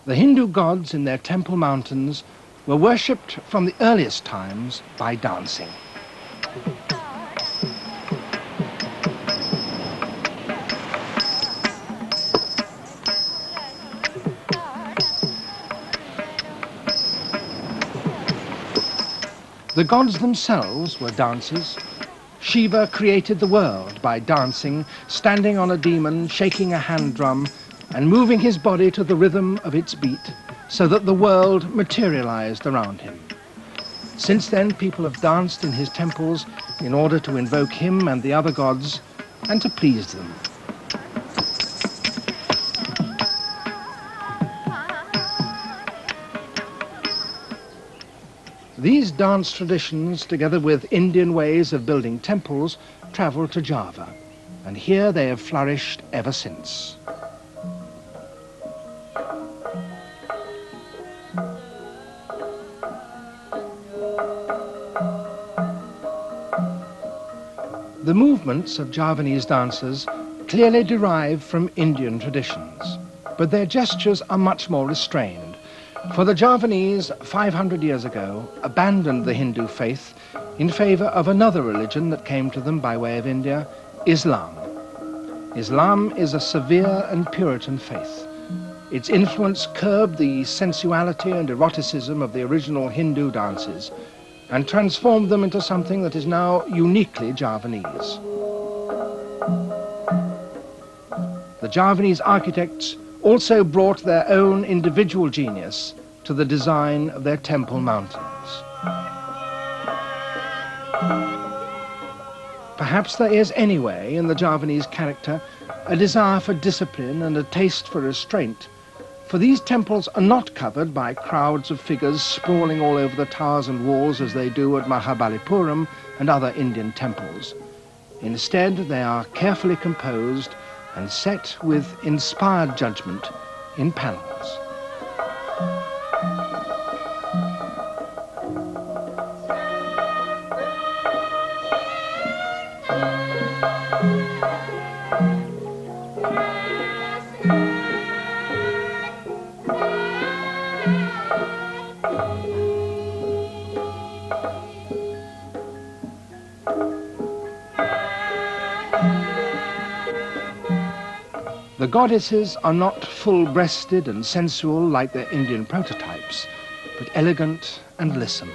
The Hindu gods in their temple mountains were worshipped from the earliest times by dancing. The gods themselves were dancers. Shiva created the world by dancing, standing on a demon, shaking a hand drum, and moving his body to the rhythm of its beat, so that the world materialized around him. Since then, people have danced in his temples in order to invoke him and the other gods, and to please them. These dance traditions, together with Indian ways of building temples, travelled to Java, and here they have flourished ever since. The movements of Javanese dancers clearly derive from Indian traditions, but their gestures are much more restrained. For the Javanese, 500 years ago, abandoned the Hindu faith in favour of another religion that came to them by way of India, Islam. Islam is a severe and Puritan faith. Its influence curbed the sensuality and eroticism of the original Hindu dances and transformed them into something that is now uniquely Javanese. The Javanese architects also brought their own individual genius to the design of their temple mountains. Perhaps there is anyway in the Javanese character a desire for discipline and a taste for restraint, for these temples are not covered by crowds of figures sprawling all over the towers and walls as they do at Mahabalipuram and other Indian temples. Instead, they are carefully composed and set with inspired judgment in panels. The goddesses are not full-breasted and sensual like their Indian prototypes, but elegant and lissome.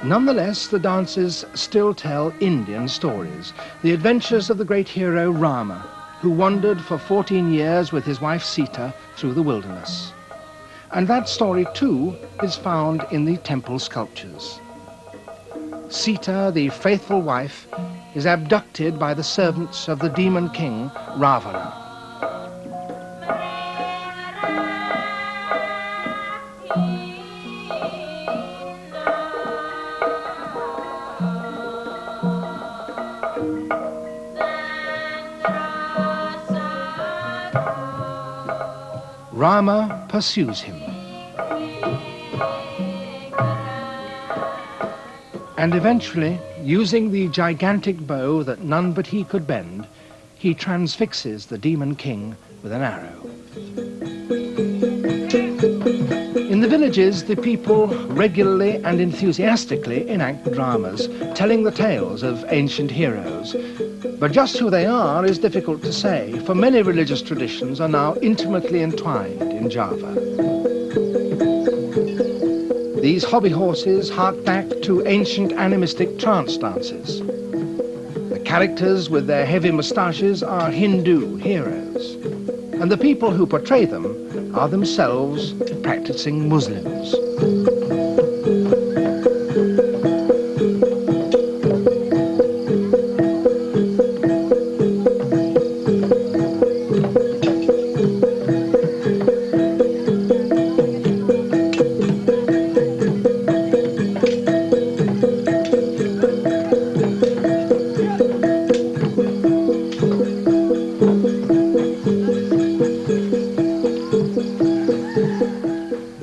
Nonetheless, the dances still tell Indian stories, the adventures of the great hero Rama, who wandered for 14 years with his wife Sita through the wilderness. And that story, too, is found in the temple sculptures. Sita, the faithful wife, is abducted by the servants of the demon king, Ravana. Rama pursues him. And eventually, using the gigantic bow that none but he could bend, he transfixes the demon king with an arrow. In the villages, the people regularly and enthusiastically enact dramas, telling the tales of ancient heroes. But just who they are is difficult to say, for many religious traditions are now intimately entwined in Java. These hobby horses hark back to ancient animistic trance dances. The characters with their heavy moustaches are Hindu heroes, and the people who portray them are themselves practicing Muslims.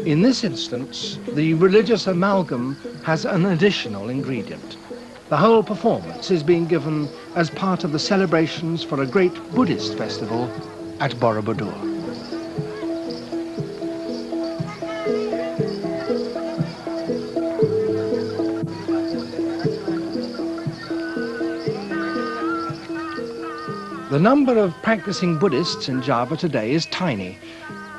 In this instance, the religious amalgam has an additional ingredient. The whole performance is being given as part of the celebrations for a great Buddhist festival at Borobudur. The number of practicing Buddhists in Java today is tiny,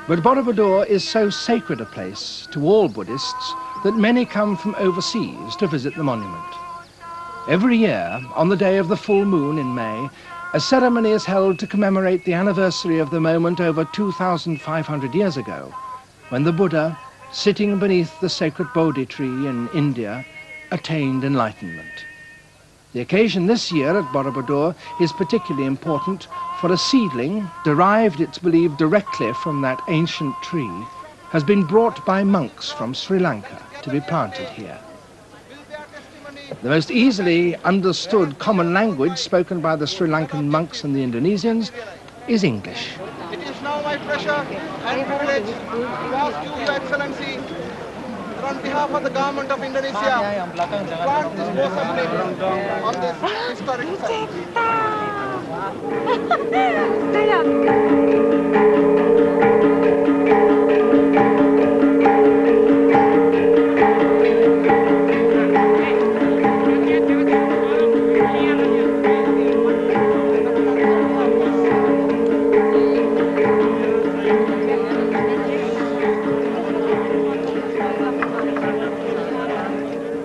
but Borobudur is so sacred a place to all Buddhists that many come from overseas to visit the monument. Every year, on the day of the full moon in May, a ceremony is held to commemorate the anniversary of the moment over 2,500 years ago, when the Buddha, sitting beneath the sacred Bodhi tree in India, attained enlightenment. The occasion this year at Borobudur is particularly important, for a seedling, derived, it's believed, directly from that ancient tree, has been brought by monks from Sri Lanka to be planted here. The most easily understood common language spoken by the Sri Lankan monks and the Indonesians is English. It is now my pleasure and privilege to ask you, Your Excellency, that on behalf of the government of Indonesia, to plant this rose sapling on this historic site.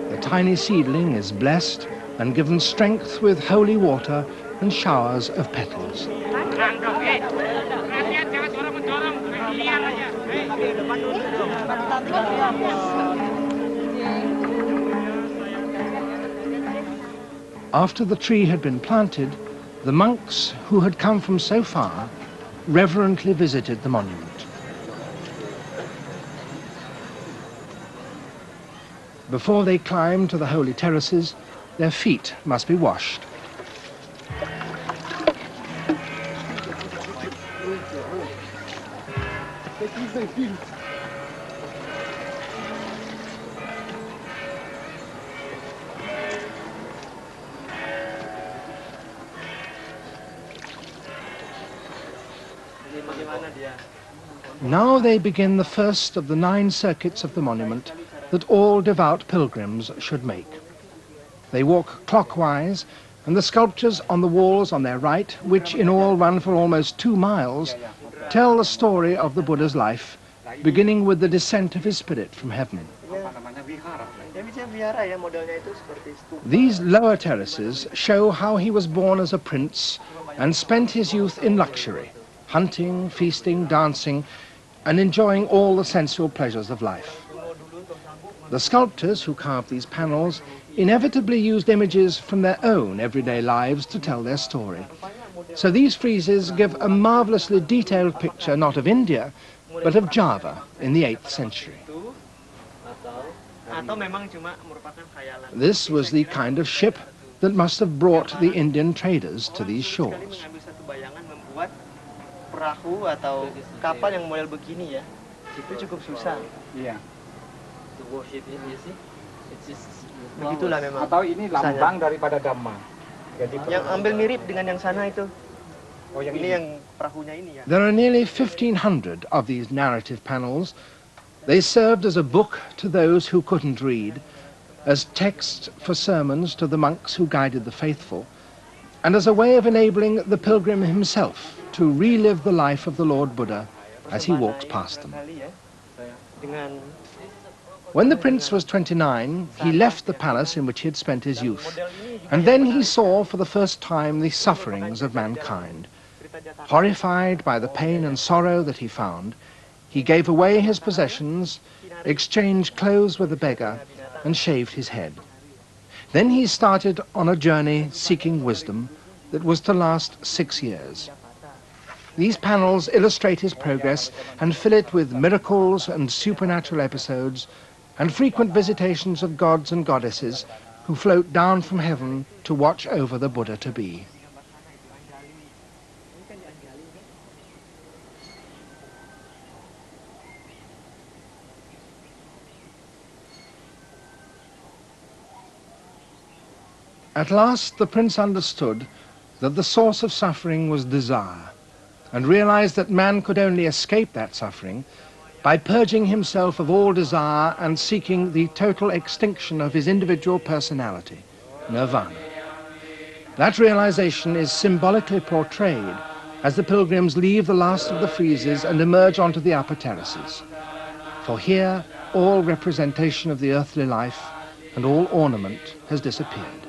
The tiny seedling is blessed and given strength with holy water and showers of petals. After the tree had been planted, the monks who had come from so far reverently visited the monument. Before they climb to the holy terraces, their feet must be washed. Now they begin the first of the 9 circuits of the monument that all devout pilgrims should make. They walk clockwise, and the sculptures on the walls on their right, which in all run for almost 2 miles, tell the story of the Buddha's life, beginning with the descent of his spirit from heaven. These lower terraces show how he was born as a prince and spent his youth in luxury, hunting, feasting, dancing, and enjoying all the sensual pleasures of life. The sculptors who carved these panels inevitably used images from their own everyday lives to tell their story. So these friezes give a marvelously detailed picture not of India, but of Java in the 8th century. This was the kind of ship that must have brought the Indian traders to these shores. Perahu atau kapal yang model begini ya, itu cukup susah. Iya. Begitulah memang. Atau ini lambang daripada Dhamma. Jadi yang ambil mirip dengan yang sana itu. Oh, yang ini yang perahunya ini ya. There are nearly 1,500 of these narrative panels. They served as a book to those who couldn't read, as text for sermons to the monks who guided the faithful, and as a way of enabling the pilgrim himself to relive the life of the Lord Buddha as he walks past them. When the prince was 29, he left the palace in which he had spent his youth, and then he saw for the first time the sufferings of mankind. Horrified by the pain and sorrow that he found, he gave away his possessions, exchanged clothes with a beggar, and shaved his head. Then he started on a journey seeking wisdom that was to last 6 years. These panels illustrate his progress and fill it with miracles and supernatural episodes and frequent visitations of gods and goddesses who float down from heaven to watch over the Buddha-to-be. At last the prince understood that the source of suffering was desire, and realized that man could only escape that suffering by purging himself of all desire and seeking the total extinction of his individual personality, nirvana. That realization is symbolically portrayed as the pilgrims leave the last of the friezes and emerge onto the upper terraces. For here, all representation of the earthly life and all ornament has disappeared.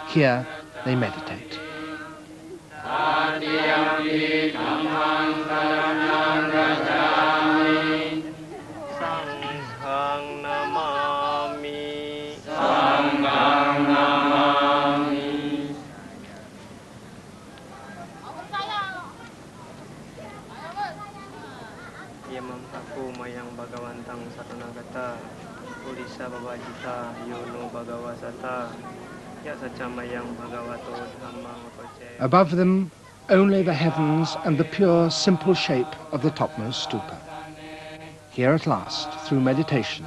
Here, they meditate. Above them, only the heavens and the pure, simple shape of the topmost stupa. Here at last, through meditation,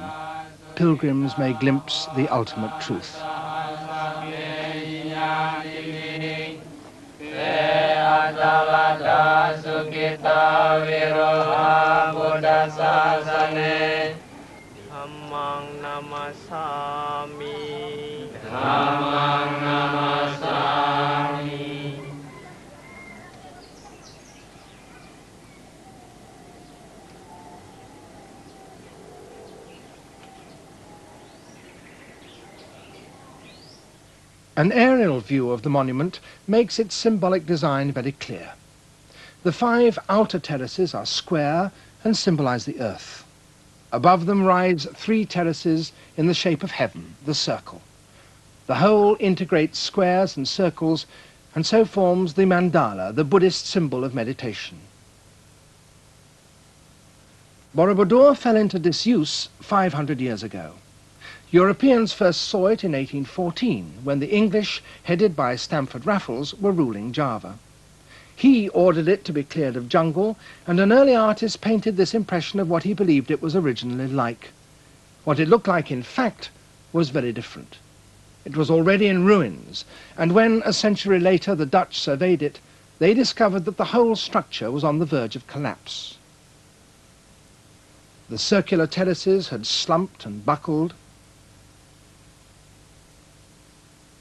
pilgrims may glimpse the ultimate truth. An aerial view of the monument makes its symbolic design very clear. The 5 outer terraces are square and symbolize the earth. Above them rise 3 terraces in the shape of heaven, the circle. The whole integrates squares and circles and so forms the mandala, the Buddhist symbol of meditation. Borobudur fell into disuse 500 years ago. Europeans first saw it in 1814, when the English, headed by Stamford Raffles, were ruling Java. He ordered it to be cleared of jungle, and an early artist painted this impression of what he believed it was originally like. What it looked like, in fact, was very different. It was already in ruins, and when, a century later, the Dutch surveyed it, they discovered that the whole structure was on the verge of collapse. The circular terraces had slumped and buckled.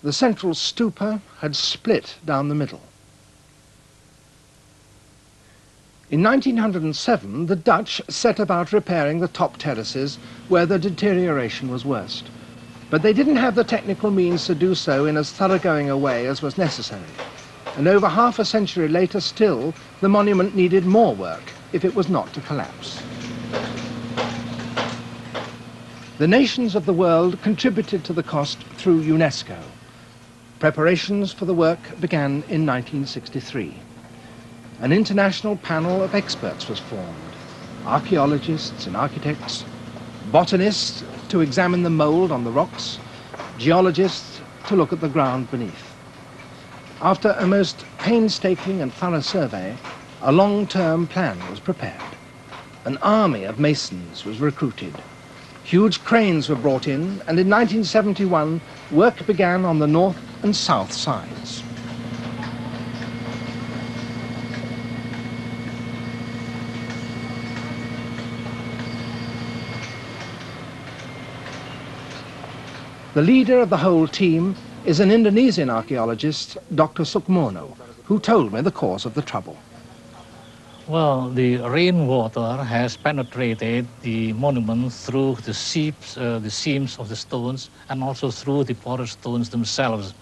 The central stupa had split down the middle. In 1907, the Dutch set about repairing the top terraces where the deterioration was worst. But they didn't have the technical means to do so in as thoroughgoing a way as was necessary. And over half a century later still, the monument needed more work if it was not to collapse. The nations of the world contributed to the cost through UNESCO. Preparations for the work began in 1963. An international panel of experts was formed, archaeologists and architects, botanists to examine the mold on the rocks, geologists to look at the ground beneath. After a most painstaking and thorough survey, a long-term plan was prepared. An army of masons was recruited. Huge cranes were brought in, and in 1971, work began on the north and south sides. The leader of the whole team is an Indonesian archaeologist, Dr. Sukmono, who told me the cause of the trouble. Well, the rainwater has penetrated the monument through the seams of the stones and also through the porous stones themselves.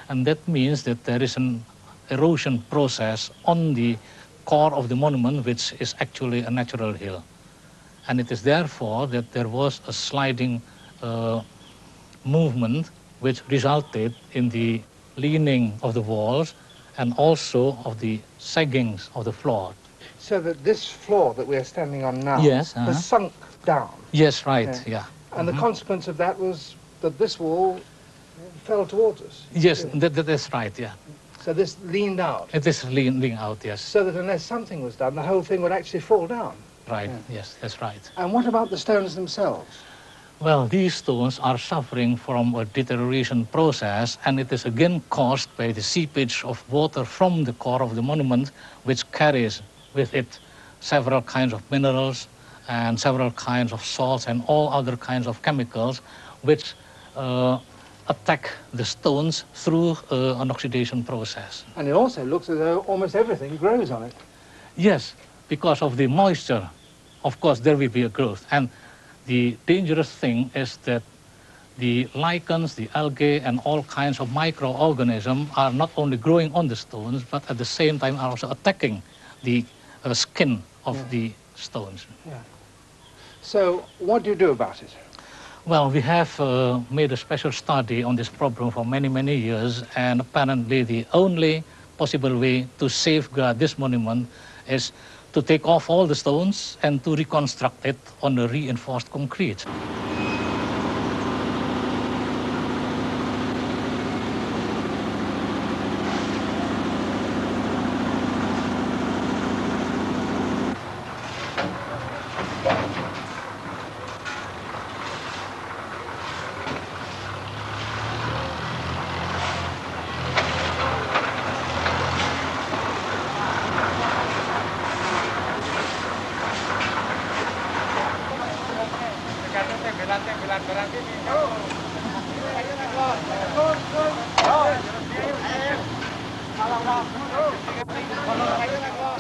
And that means that there is an erosion process on the core of the monument, which is actually a natural hill. And it is therefore that there was a sliding movement which resulted in the leaning of the walls and also of the saggings of the floor. So that this floor that we're standing on now Yes, has sunk down. Yes, right, yeah. And the consequence of that was that this wall fell towards us. Yes, that's right, yeah. So this leaned out. It is leaning out, yes. So that unless something was done, the whole thing would actually fall down. Right, yes, that's right. And what about the stones themselves? Well, these stones are suffering from a deterioration process, and it is again caused by the seepage of water from the core of the monument, which carries with it several kinds of minerals and several kinds of salts and all other kinds of chemicals, which attack the stones through an oxidation process. And it also looks as though almost everything grows on it. Yes, because of the moisture, of course, there will be a growth. And the dangerous thing is that the lichens, the algae, and all kinds of microorganisms are not only growing on the stones, but at the same time are also attacking the skin of the stones. Yeah. So what do you do about it? Well, we have made a special study on this problem for many, many years, and apparently the only possible way to safeguard this monument is to take off all the stones and to reconstruct it on a reinforced concrete.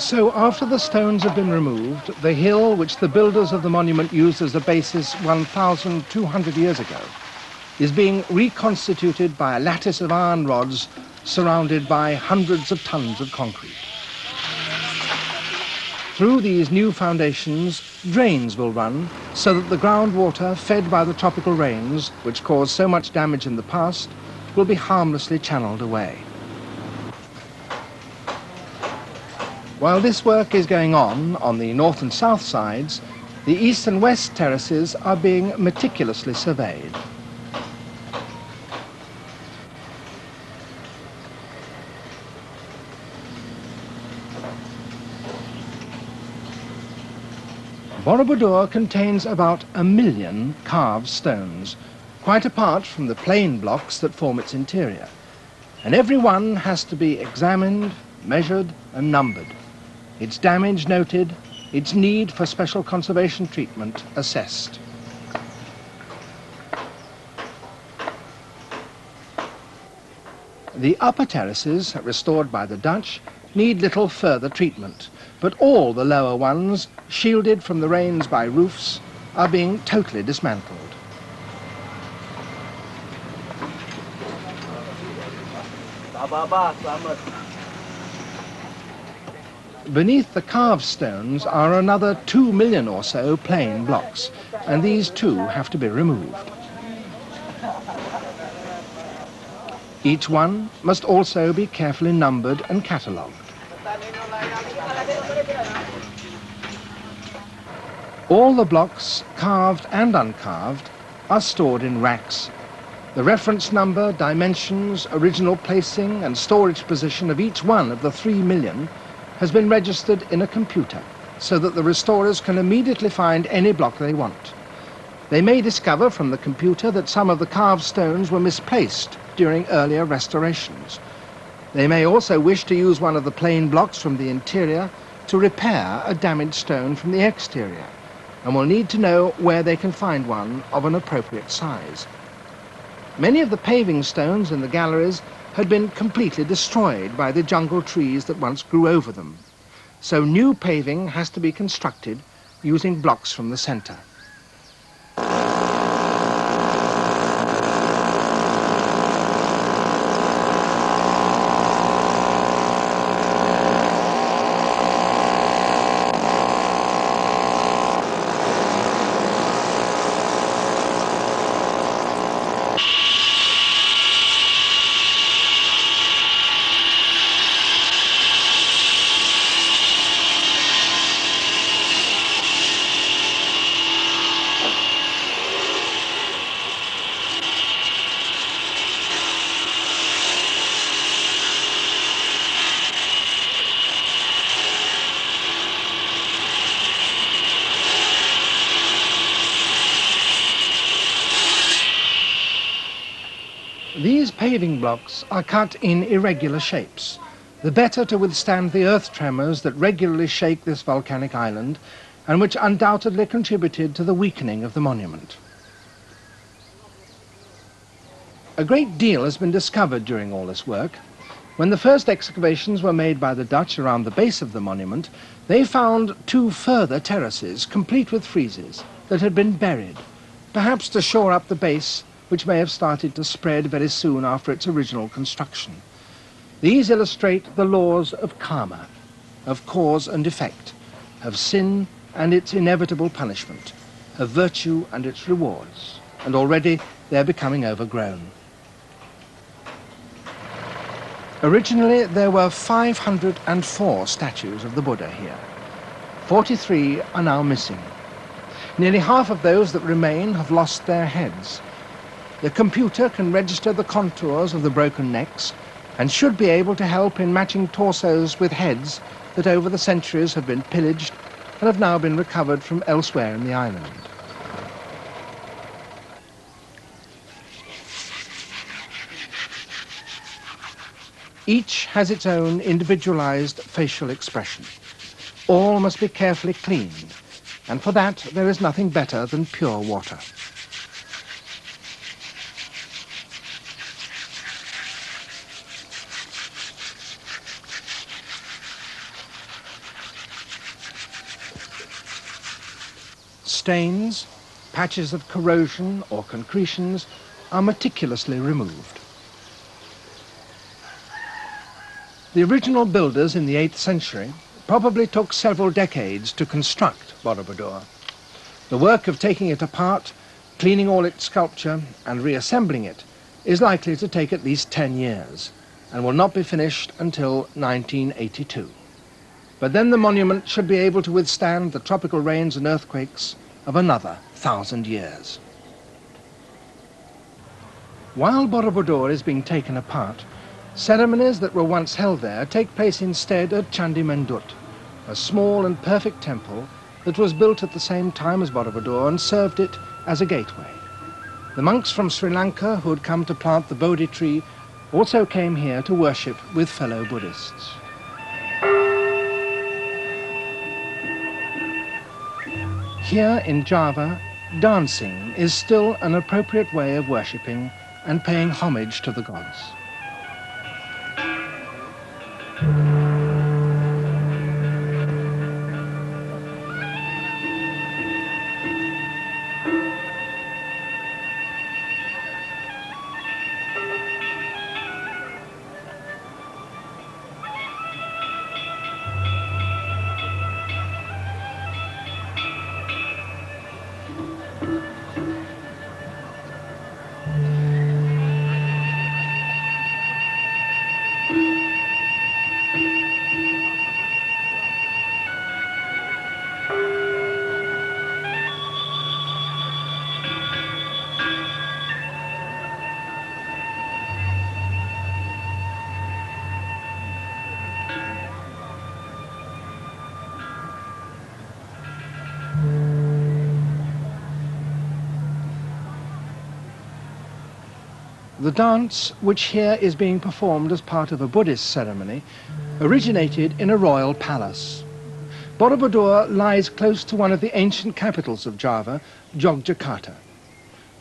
So after the stones have been removed, the hill which the builders of the monument used as a basis 1,200 years ago is being reconstituted by a lattice of iron rods surrounded by hundreds of tons of concrete. Through these new foundations, drains will run so that the groundwater fed by the tropical rains, which caused so much damage in the past, will be harmlessly channeled away. While this work is going on the north and south sides, the east and west terraces are being meticulously surveyed. Borobudur contains about 1 million carved stones, quite apart from the plain blocks that form its interior. And every one has to be examined, measured and numbered. Its damage noted, its need for special conservation treatment assessed. The upper terraces, restored by the Dutch, need little further treatment, but all the lower ones, shielded from the rains by roofs, are being totally dismantled. Beneath the carved stones are another 2 million or so plain blocks, and these too have to be removed. Each one must also be carefully numbered and catalogued. All the blocks, carved and uncarved, are stored in racks. The reference number, dimensions, original placing and storage position of each one of the 3 million has been registered in a computer so that the restorers can immediately find any block they want. They may discover from the computer that some of the carved stones were misplaced during earlier restorations. They may also wish to use one of the plain blocks from the interior to repair a damaged stone from the exterior, and will need to know where they can find one of an appropriate size. Many of the paving stones in the galleries had been completely destroyed by the jungle trees that once grew over them. So new paving has to be constructed using blocks from the center. These paving blocks are cut in irregular shapes, the better to withstand the earth tremors that regularly shake this volcanic island and which undoubtedly contributed to the weakening of the monument. A great deal has been discovered during all this work. When the first excavations were made by the Dutch around the base of the monument, they found 2 further terraces, complete with friezes, that had been buried, perhaps to shore up the base, which may have started to spread very soon after its original construction. These illustrate the laws of karma, of cause and effect, of sin and its inevitable punishment, of virtue and its rewards, and already they're becoming overgrown. Originally, there were 504 statues of the Buddha here. 43 are now missing. Nearly half of those that remain have lost their heads. The computer can register the contours of the broken necks and should be able to help in matching torsos with heads that over the centuries have been pillaged and have now been recovered from elsewhere in the island. Each has its own individualized facial expression. All must be carefully cleaned, and for that there is nothing better than pure water. stains, patches of corrosion or concretions are meticulously removed. The original builders in the 8th century probably took several decades to construct Borobudur. The work of taking it apart, cleaning all its sculpture and reassembling it is likely to take at least 10 years and will not be finished until 1982. But then the monument should be able to withstand the tropical rains and earthquakes of another 1,000 years. While Borobudur is being taken apart, ceremonies that were once held there take place instead at Chandi Mendut, a small and perfect temple that was built at the same time as Borobudur and served it as a gateway. The monks from Sri Lanka who had come to plant the Bodhi tree also came here to worship with fellow Buddhists. Here in Java, dancing is still an appropriate way of worshipping and paying homage to the gods. The dance, which here is being performed as part of a Buddhist ceremony, originated in a royal palace. Borobudur lies close to one of the ancient capitals of Java, Yogyakarta.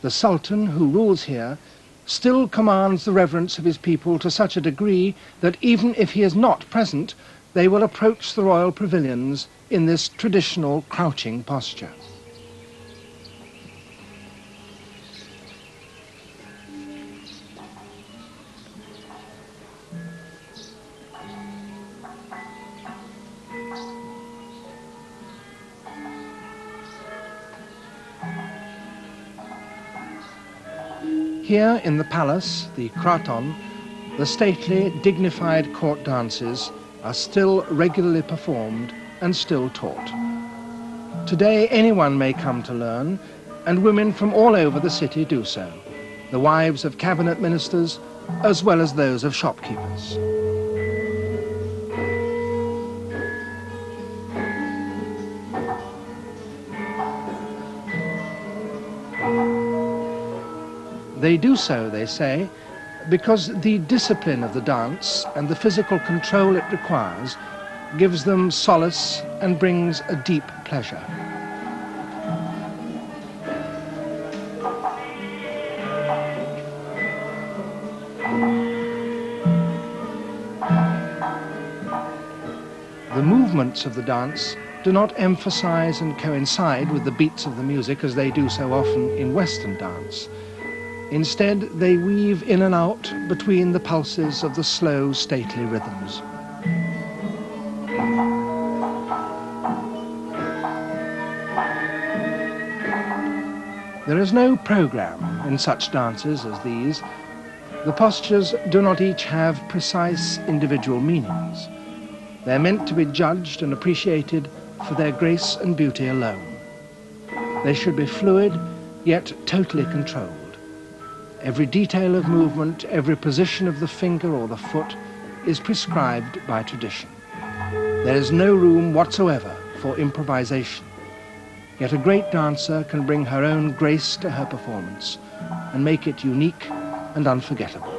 The Sultan who rules here still commands the reverence of his people to such a degree that even if he is not present, they will approach the royal pavilions in this traditional crouching posture. Here in the palace, the kraton, the stately, dignified court dances are still regularly performed and still taught. Today anyone may come to learn, and women from all over the city do so, the wives of cabinet ministers as well as those of shopkeepers. They do so, they say, because the discipline of the dance and the physical control it requires gives them solace and brings a deep pleasure. The movements of the dance do not emphasize and coincide with the beats of the music as they do so often in Western dance. Instead, they weave in and out between the pulses of the slow, stately rhythms. There is no program in such dances as these. The postures do not each have precise individual meanings. They're meant to be judged and appreciated for their grace and beauty alone. They should be fluid, yet totally controlled. Every detail of movement, every position of the finger or the foot is prescribed by tradition. There is no room whatsoever for improvisation. Yet a great dancer can bring her own grace to her performance and make it unique and unforgettable.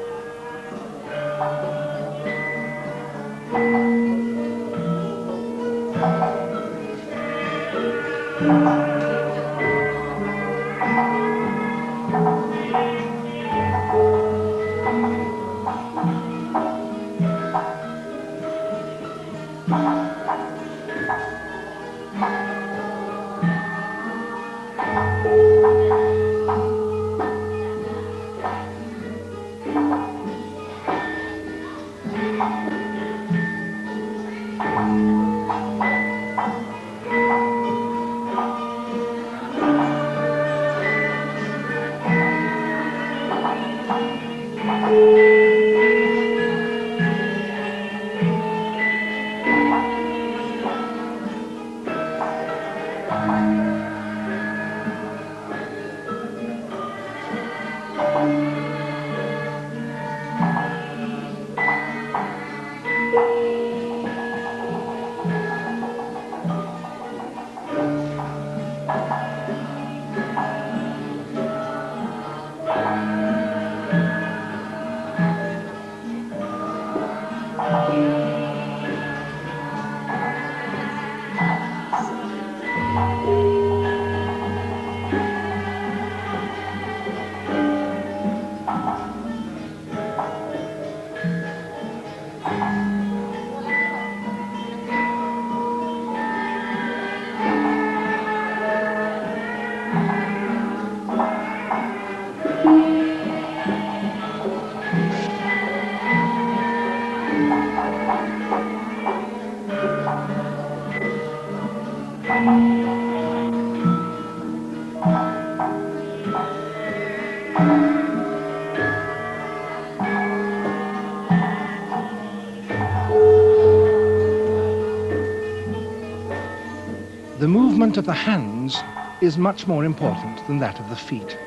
The movement of the hands is much more important than that of the feet.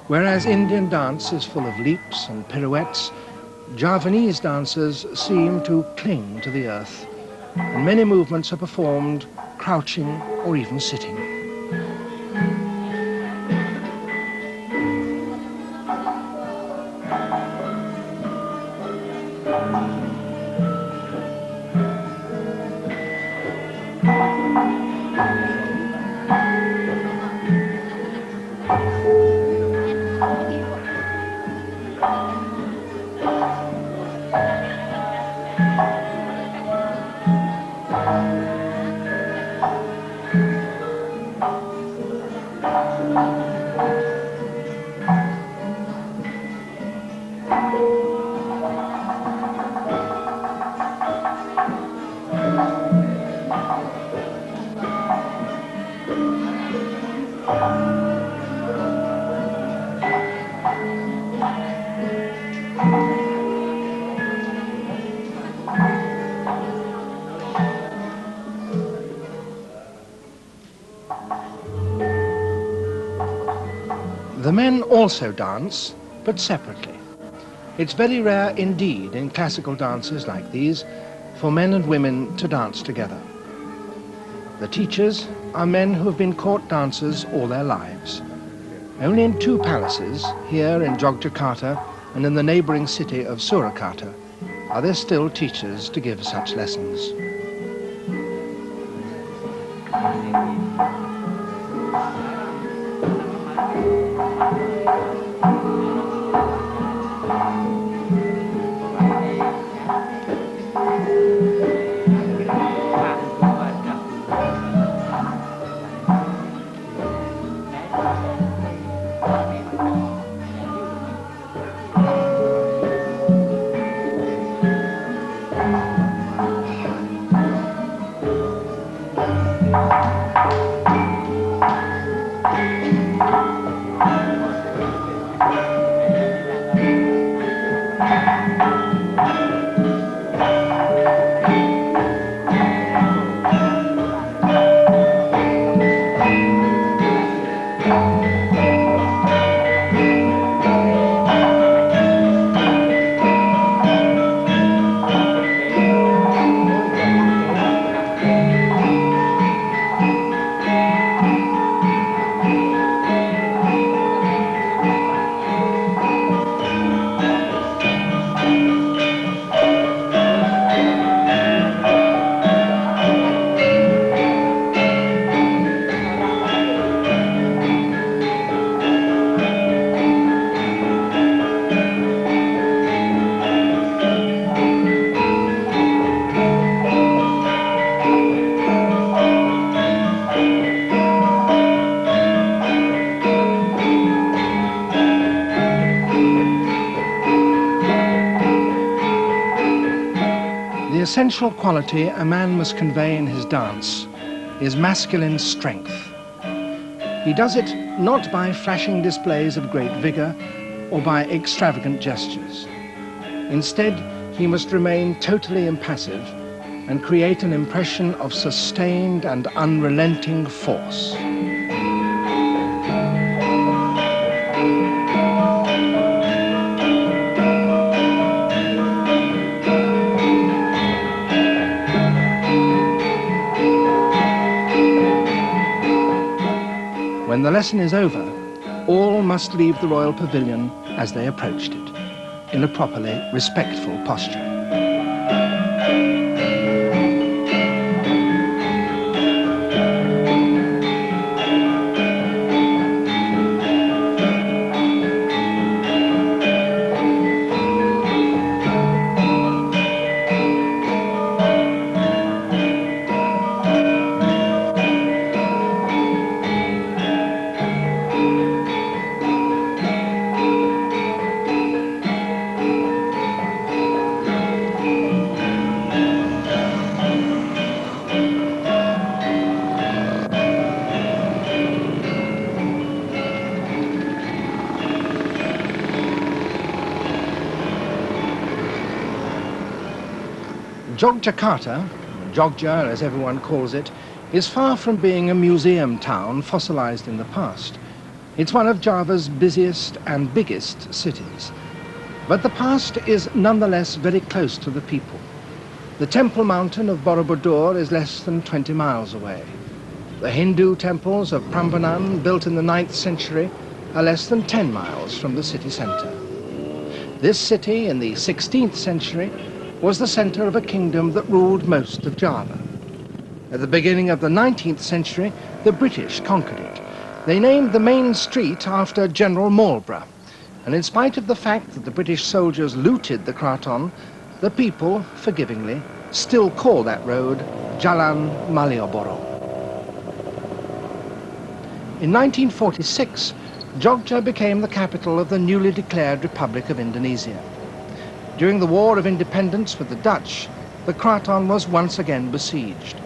Whereas Indian dance is full of leaps and pirouettes, Javanese dancers seem to cling to the earth, and many movements are performed crouching or even sitting. The men also dance, but separately. It's very rare indeed in classical dances like these for men and women to dance together. The teachers are men who have been court dancers all their lives. Only in 2 palaces, here in Yogyakarta and in the neighboring city of Surakarta, are there still teachers to give such lessons. The essential quality a man must convey in his dance is masculine strength. He does it not by flashing displays of great vigor, or by extravagant gestures. Instead, he must remain totally impassive and create an impression of sustained and unrelenting force. When the lesson is over, all must leave the royal pavilion as they approached it, in a properly respectful posture. Yogyakarta, Jogja as everyone calls it, is far from being a museum town fossilized in the past. It's one of Java's busiest and biggest cities. But the past is nonetheless very close to the people. The temple mountain of Borobudur is less than 20 miles away. The Hindu temples of Prambanan, built in the 9th century, are less than 10 miles from the city center. This city in the 16th century was the center of a kingdom that ruled most of Java. At the beginning of the 19th century, the British conquered it. They named the main street after General Marlborough, and in spite of the fact that the British soldiers looted the Kraton, the people, forgivingly, still call that road Jalan Malioboro. In 1946, Jogja became the capital of the newly declared Republic of Indonesia. During the War of Independence with the Dutch, the Kraton was once again besieged.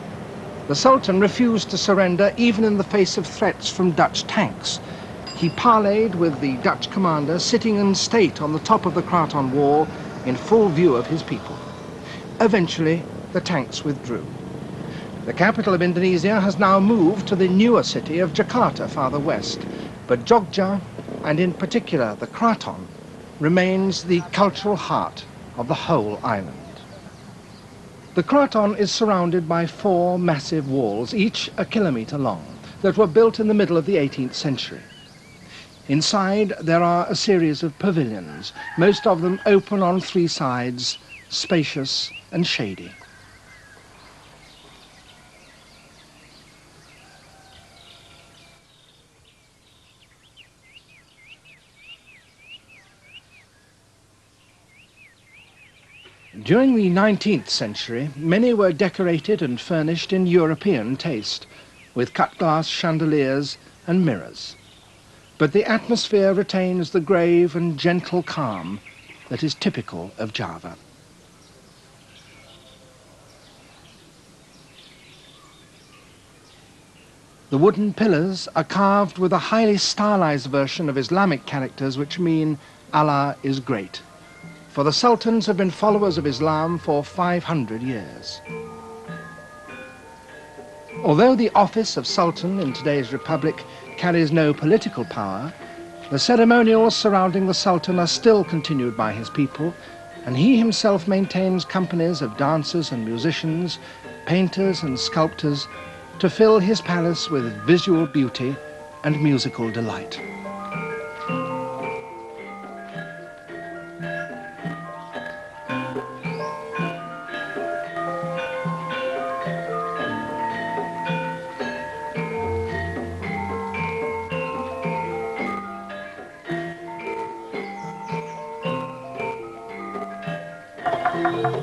The Sultan refused to surrender even in the face of threats from Dutch tanks. He parleyed with the Dutch commander sitting in state on the top of the Kraton wall in full view of his people. Eventually, the tanks withdrew. The capital of Indonesia has now moved to the newer city of Jakarta farther west, but Jogja, and in particular the Kraton, remains the cultural heart of the whole island. The Kraton is surrounded by 4 massive walls, each a kilometer long, that were built in the middle of the 18th century. Inside, there are a series of pavilions, most of them open on 3 sides, spacious and shady. During the 19th century, many were decorated and furnished in European taste, with cut-glass chandeliers and mirrors. But the atmosphere retains the grave and gentle calm that is typical of Java. The wooden pillars are carved with a highly stylized version of Islamic characters which mean Allah is great. For the sultans have been followers of Islam for 500 years. Although the office of sultan in today's republic carries no political power, the ceremonials surrounding the sultan are still continued by his people, and he himself maintains companies of dancers and musicians, painters and sculptors to fill his palace with visual beauty and musical delight.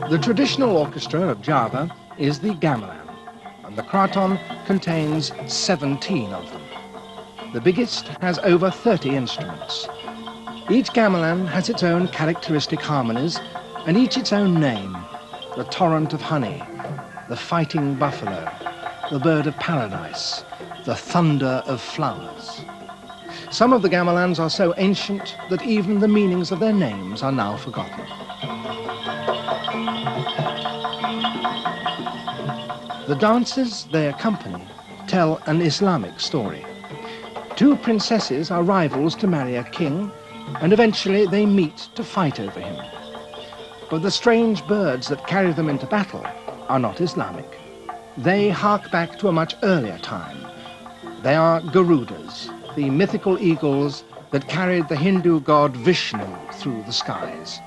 The traditional orchestra of Java is the gamelan, and the Kraton contains 17 of them. The biggest has over 30 instruments. Each gamelan has its own characteristic harmonies and each its own name: the torrent of honey, the fighting buffalo, the bird of paradise, the thunder of flowers. Some of the gamelans are so ancient that even the meanings of their names are now forgotten. The dances they accompany tell an Islamic story. Two princesses are rivals to marry a king, and eventually they meet to fight over him. But the strange birds that carry them into battle are not Islamic. They hark back to a much earlier time. They are Garudas, the mythical eagles that carried the Hindu god Vishnu through the skies.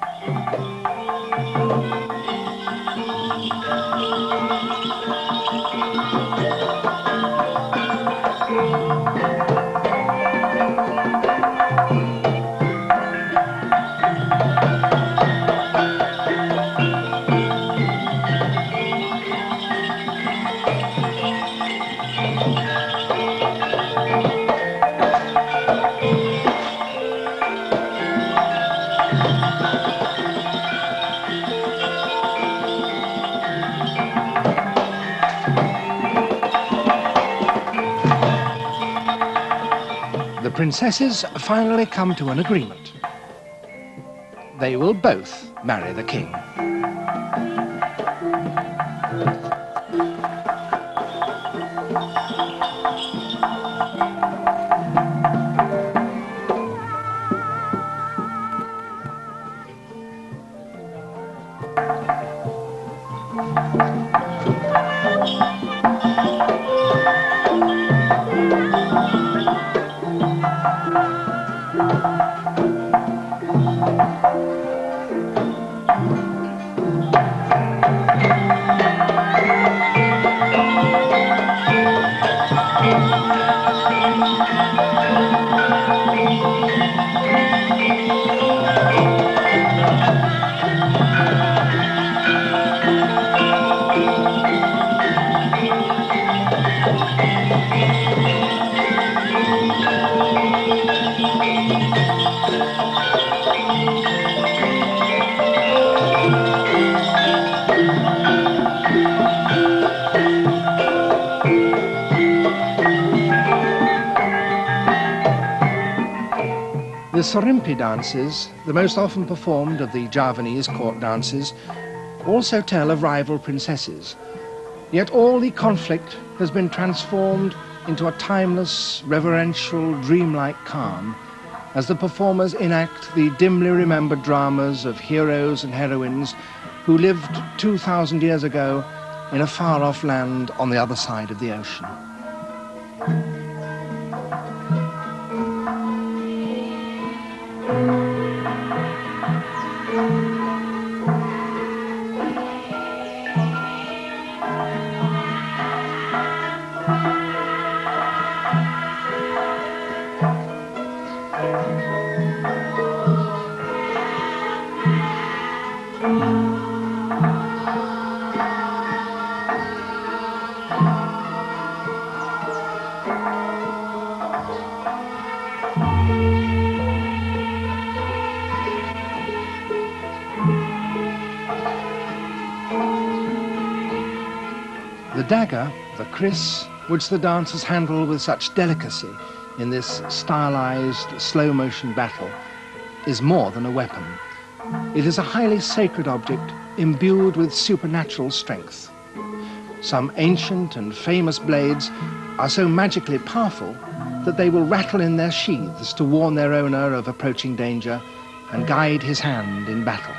The princesses finally come to an agreement. They will both marry the king. The Sorimpi dances, the most often performed of the Javanese court dances, also tell of rival princesses. Yet all the conflict has been transformed into a timeless, reverential, dreamlike calm as the performers enact the dimly remembered dramas of heroes and heroines who lived 2,000 years ago in a far-off land on the other side of the ocean. The dagger, the kris, which the dancers handle with such delicacy in this stylized, slow-motion battle, is more than a weapon. It is a highly sacred object imbued with supernatural strength. Some ancient and famous blades are so magically powerful that they will rattle in their sheaths to warn their owner of approaching danger and guide his hand in battle.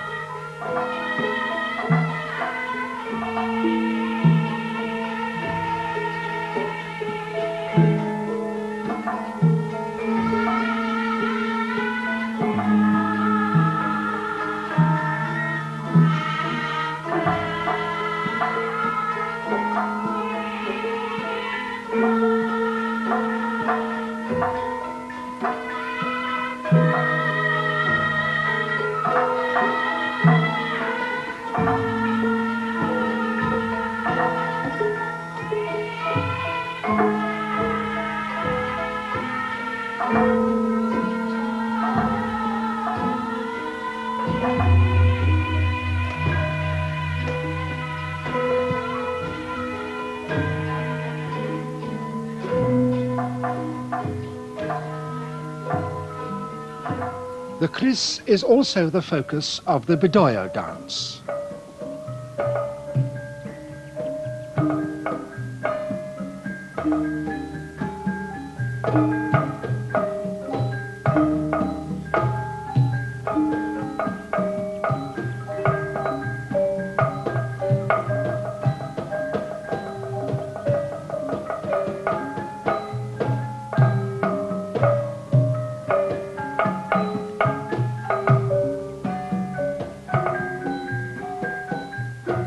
The kris is also the focus of the Bedoyo dance.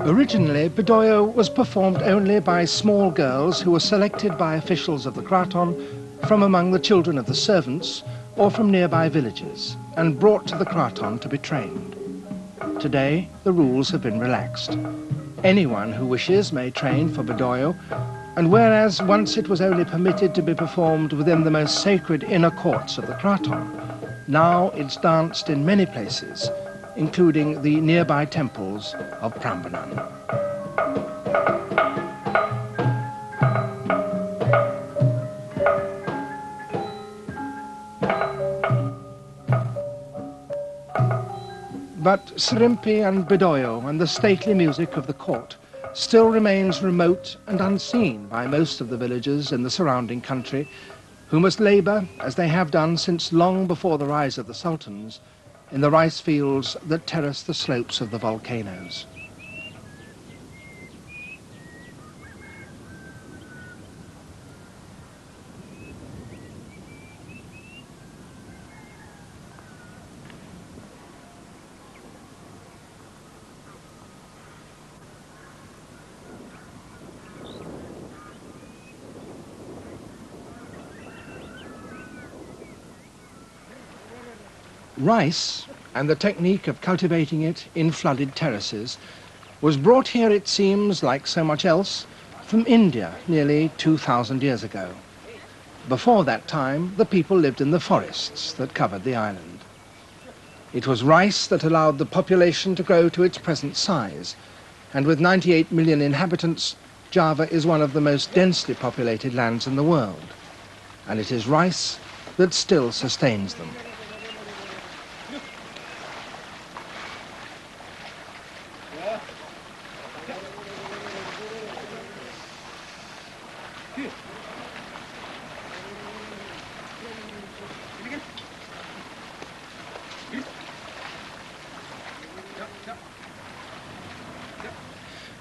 Originally, Bedoyo was performed only by small girls who were selected by officials of the kraton from among the children of the servants or from nearby villages and brought to the kraton to be trained. Today, the rules have been relaxed. Anyone who wishes may train for Bedoyo, and whereas once it was only permitted to be performed within the most sacred inner courts of the kraton, now it's danced in many places, including the nearby temples of Prambanan. But Serimpi and Bedoyo and the stately music of the court still remains remote and unseen by most of the villagers in the surrounding country, who must labour, as they have done since long before the rise of the sultans, in the rice fields that terrace the slopes of the volcanoes. Rice, and the technique of cultivating it in flooded terraces, was brought here, it seems, like so much else, from India nearly 2,000 years ago. Before that time, the people lived in the forests that covered the island. It was rice that allowed the population to grow to its present size, and with 98 million inhabitants, Java is one of the most densely populated lands in the world, and it is rice that still sustains them.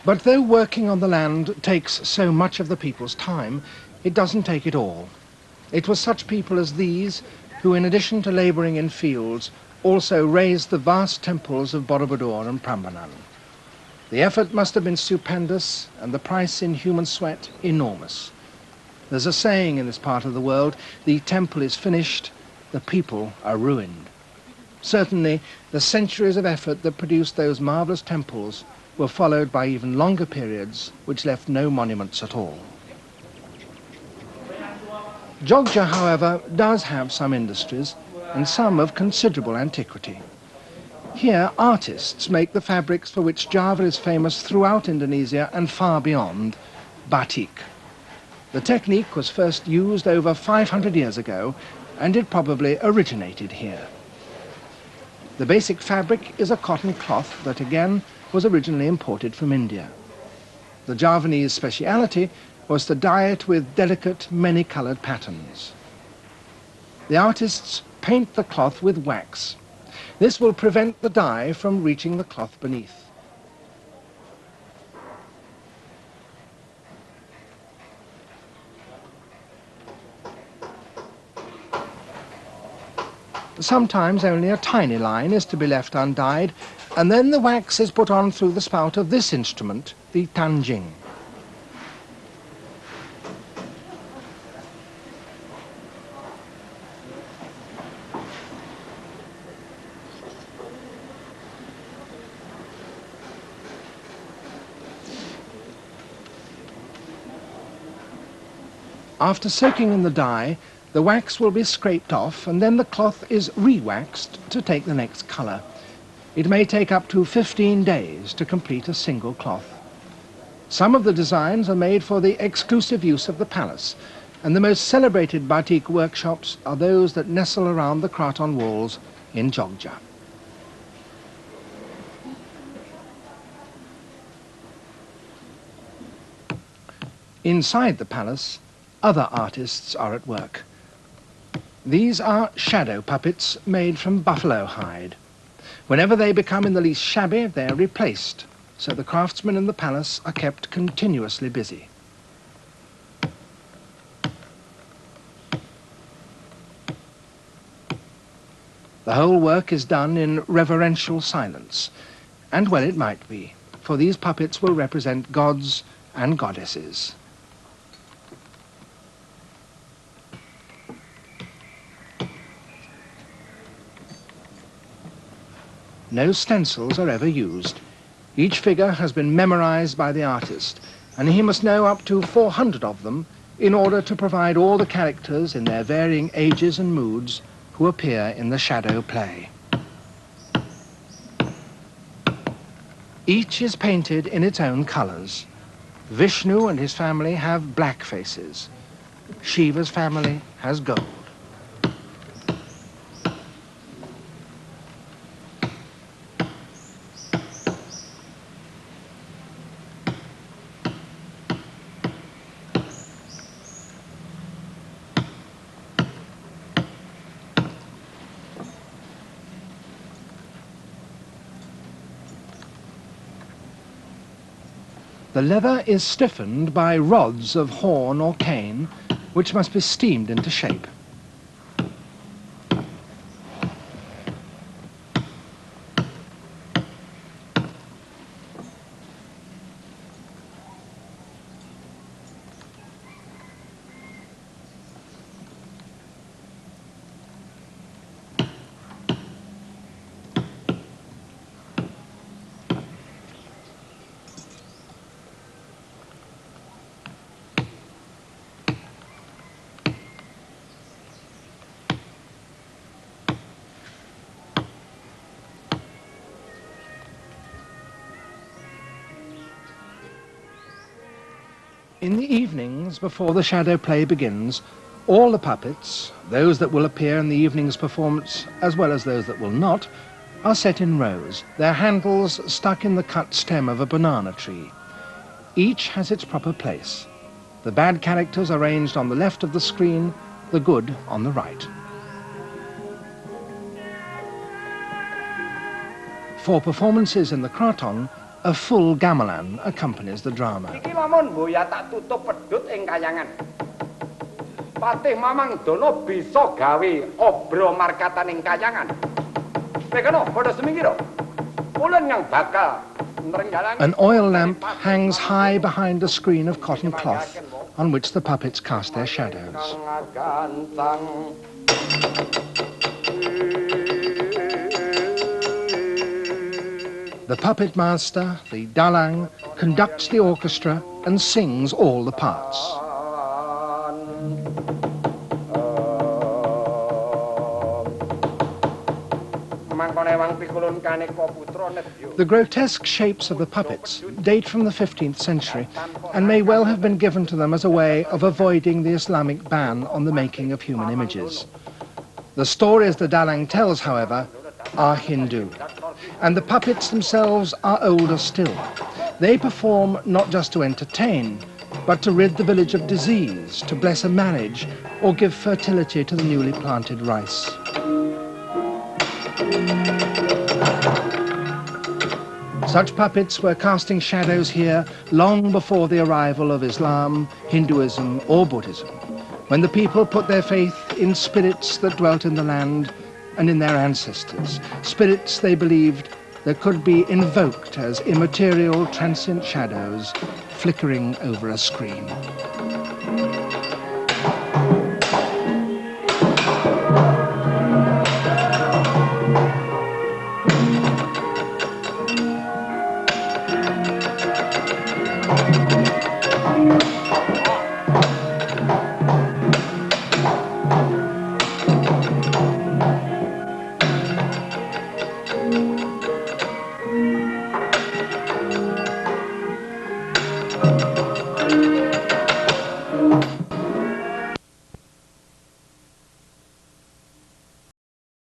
But though working on the land takes so much of the people's time, it doesn't take it all. It was such people as these who, in addition to labouring in fields, also raised the vast temples of Borobudur and Prambanan. The effort must have been stupendous and the price in human sweat enormous. There's a saying in this part of the world, the temple is finished, the people are ruined. Certainly, the centuries of effort that produced those marvellous temples were followed by even longer periods which left no monuments at all. Jogja, however, does have some industries, and some of considerable antiquity. Here, artists make the fabrics for which Java is famous throughout Indonesia and far beyond, batik. The technique was first used over 500 years ago, and it probably originated here. The basic fabric is a cotton cloth that, again, was originally imported from India. The Javanese speciality was to dye it with delicate, many-coloured patterns. The artists paint the cloth with wax. This will prevent the dye from reaching the cloth beneath. Sometimes only a tiny line is to be left undyed, and then the wax is put on through the spout of this instrument, the tanjing. After soaking in the dye, the wax will be scraped off, and then the cloth is re-waxed to take the next colour. It may take up to 15 days to complete a single cloth. Some of the designs are made for the exclusive use of the palace, and the most celebrated batik workshops are those that nestle around the kraton walls in Jogja. Inside the palace, other artists are at work. These are shadow puppets made from buffalo hide. Whenever they become in the least shabby, they are replaced, so the craftsmen in the palace are kept continuously busy. The whole work is done in reverential silence, and well it might be, for these puppets will represent gods and goddesses. No stencils are ever used. Each figure has been memorized by the artist, and he must know up to 400 of them in order to provide all the characters in their varying ages and moods who appear in the shadow play. Each is painted in its own colors. Vishnu and his family have black faces. Shiva's family has gold. The leather is stiffened by rods of horn or cane, which must be steamed into shape. In the evenings, before the shadow play begins, all the puppets, those that will appear in the evening's performance as well as those that will not, are set in rows, their handles stuck in the cut stem of a banana tree. Each has its proper place. The bad characters are ranged on the left of the screen, the good on the right. For performances in the kraton, a full gamelan accompanies the drama. Iki lamun mboya tak tutup pedhut ing kayangan. Patih Mamang Dono bisa gawe obro markatan ing kayangan. Rekono padha semingkira. Ulun yang bakal nrenggalangi. An oil lamp hangs high behind a screen of cotton cloth on which the puppets cast their shadows. The puppet master, the dalang, conducts the orchestra and sings all the parts. The grotesque shapes of the puppets date from the 15th century and may well have been given to them as a way of avoiding the Islamic ban on the making of human images. The stories the dalang tells, however, are Hindu, and the puppets themselves are older still. They perform not just to entertain, but to rid the village of disease, to bless a marriage, or give fertility to the newly planted rice. Such puppets were casting shadows here long before the arrival of Islam, Hinduism, or Buddhism, when the people put their faith in spirits that dwelt in the land and in their ancestors, spirits they believed that could be invoked as immaterial, transient shadows flickering over a screen.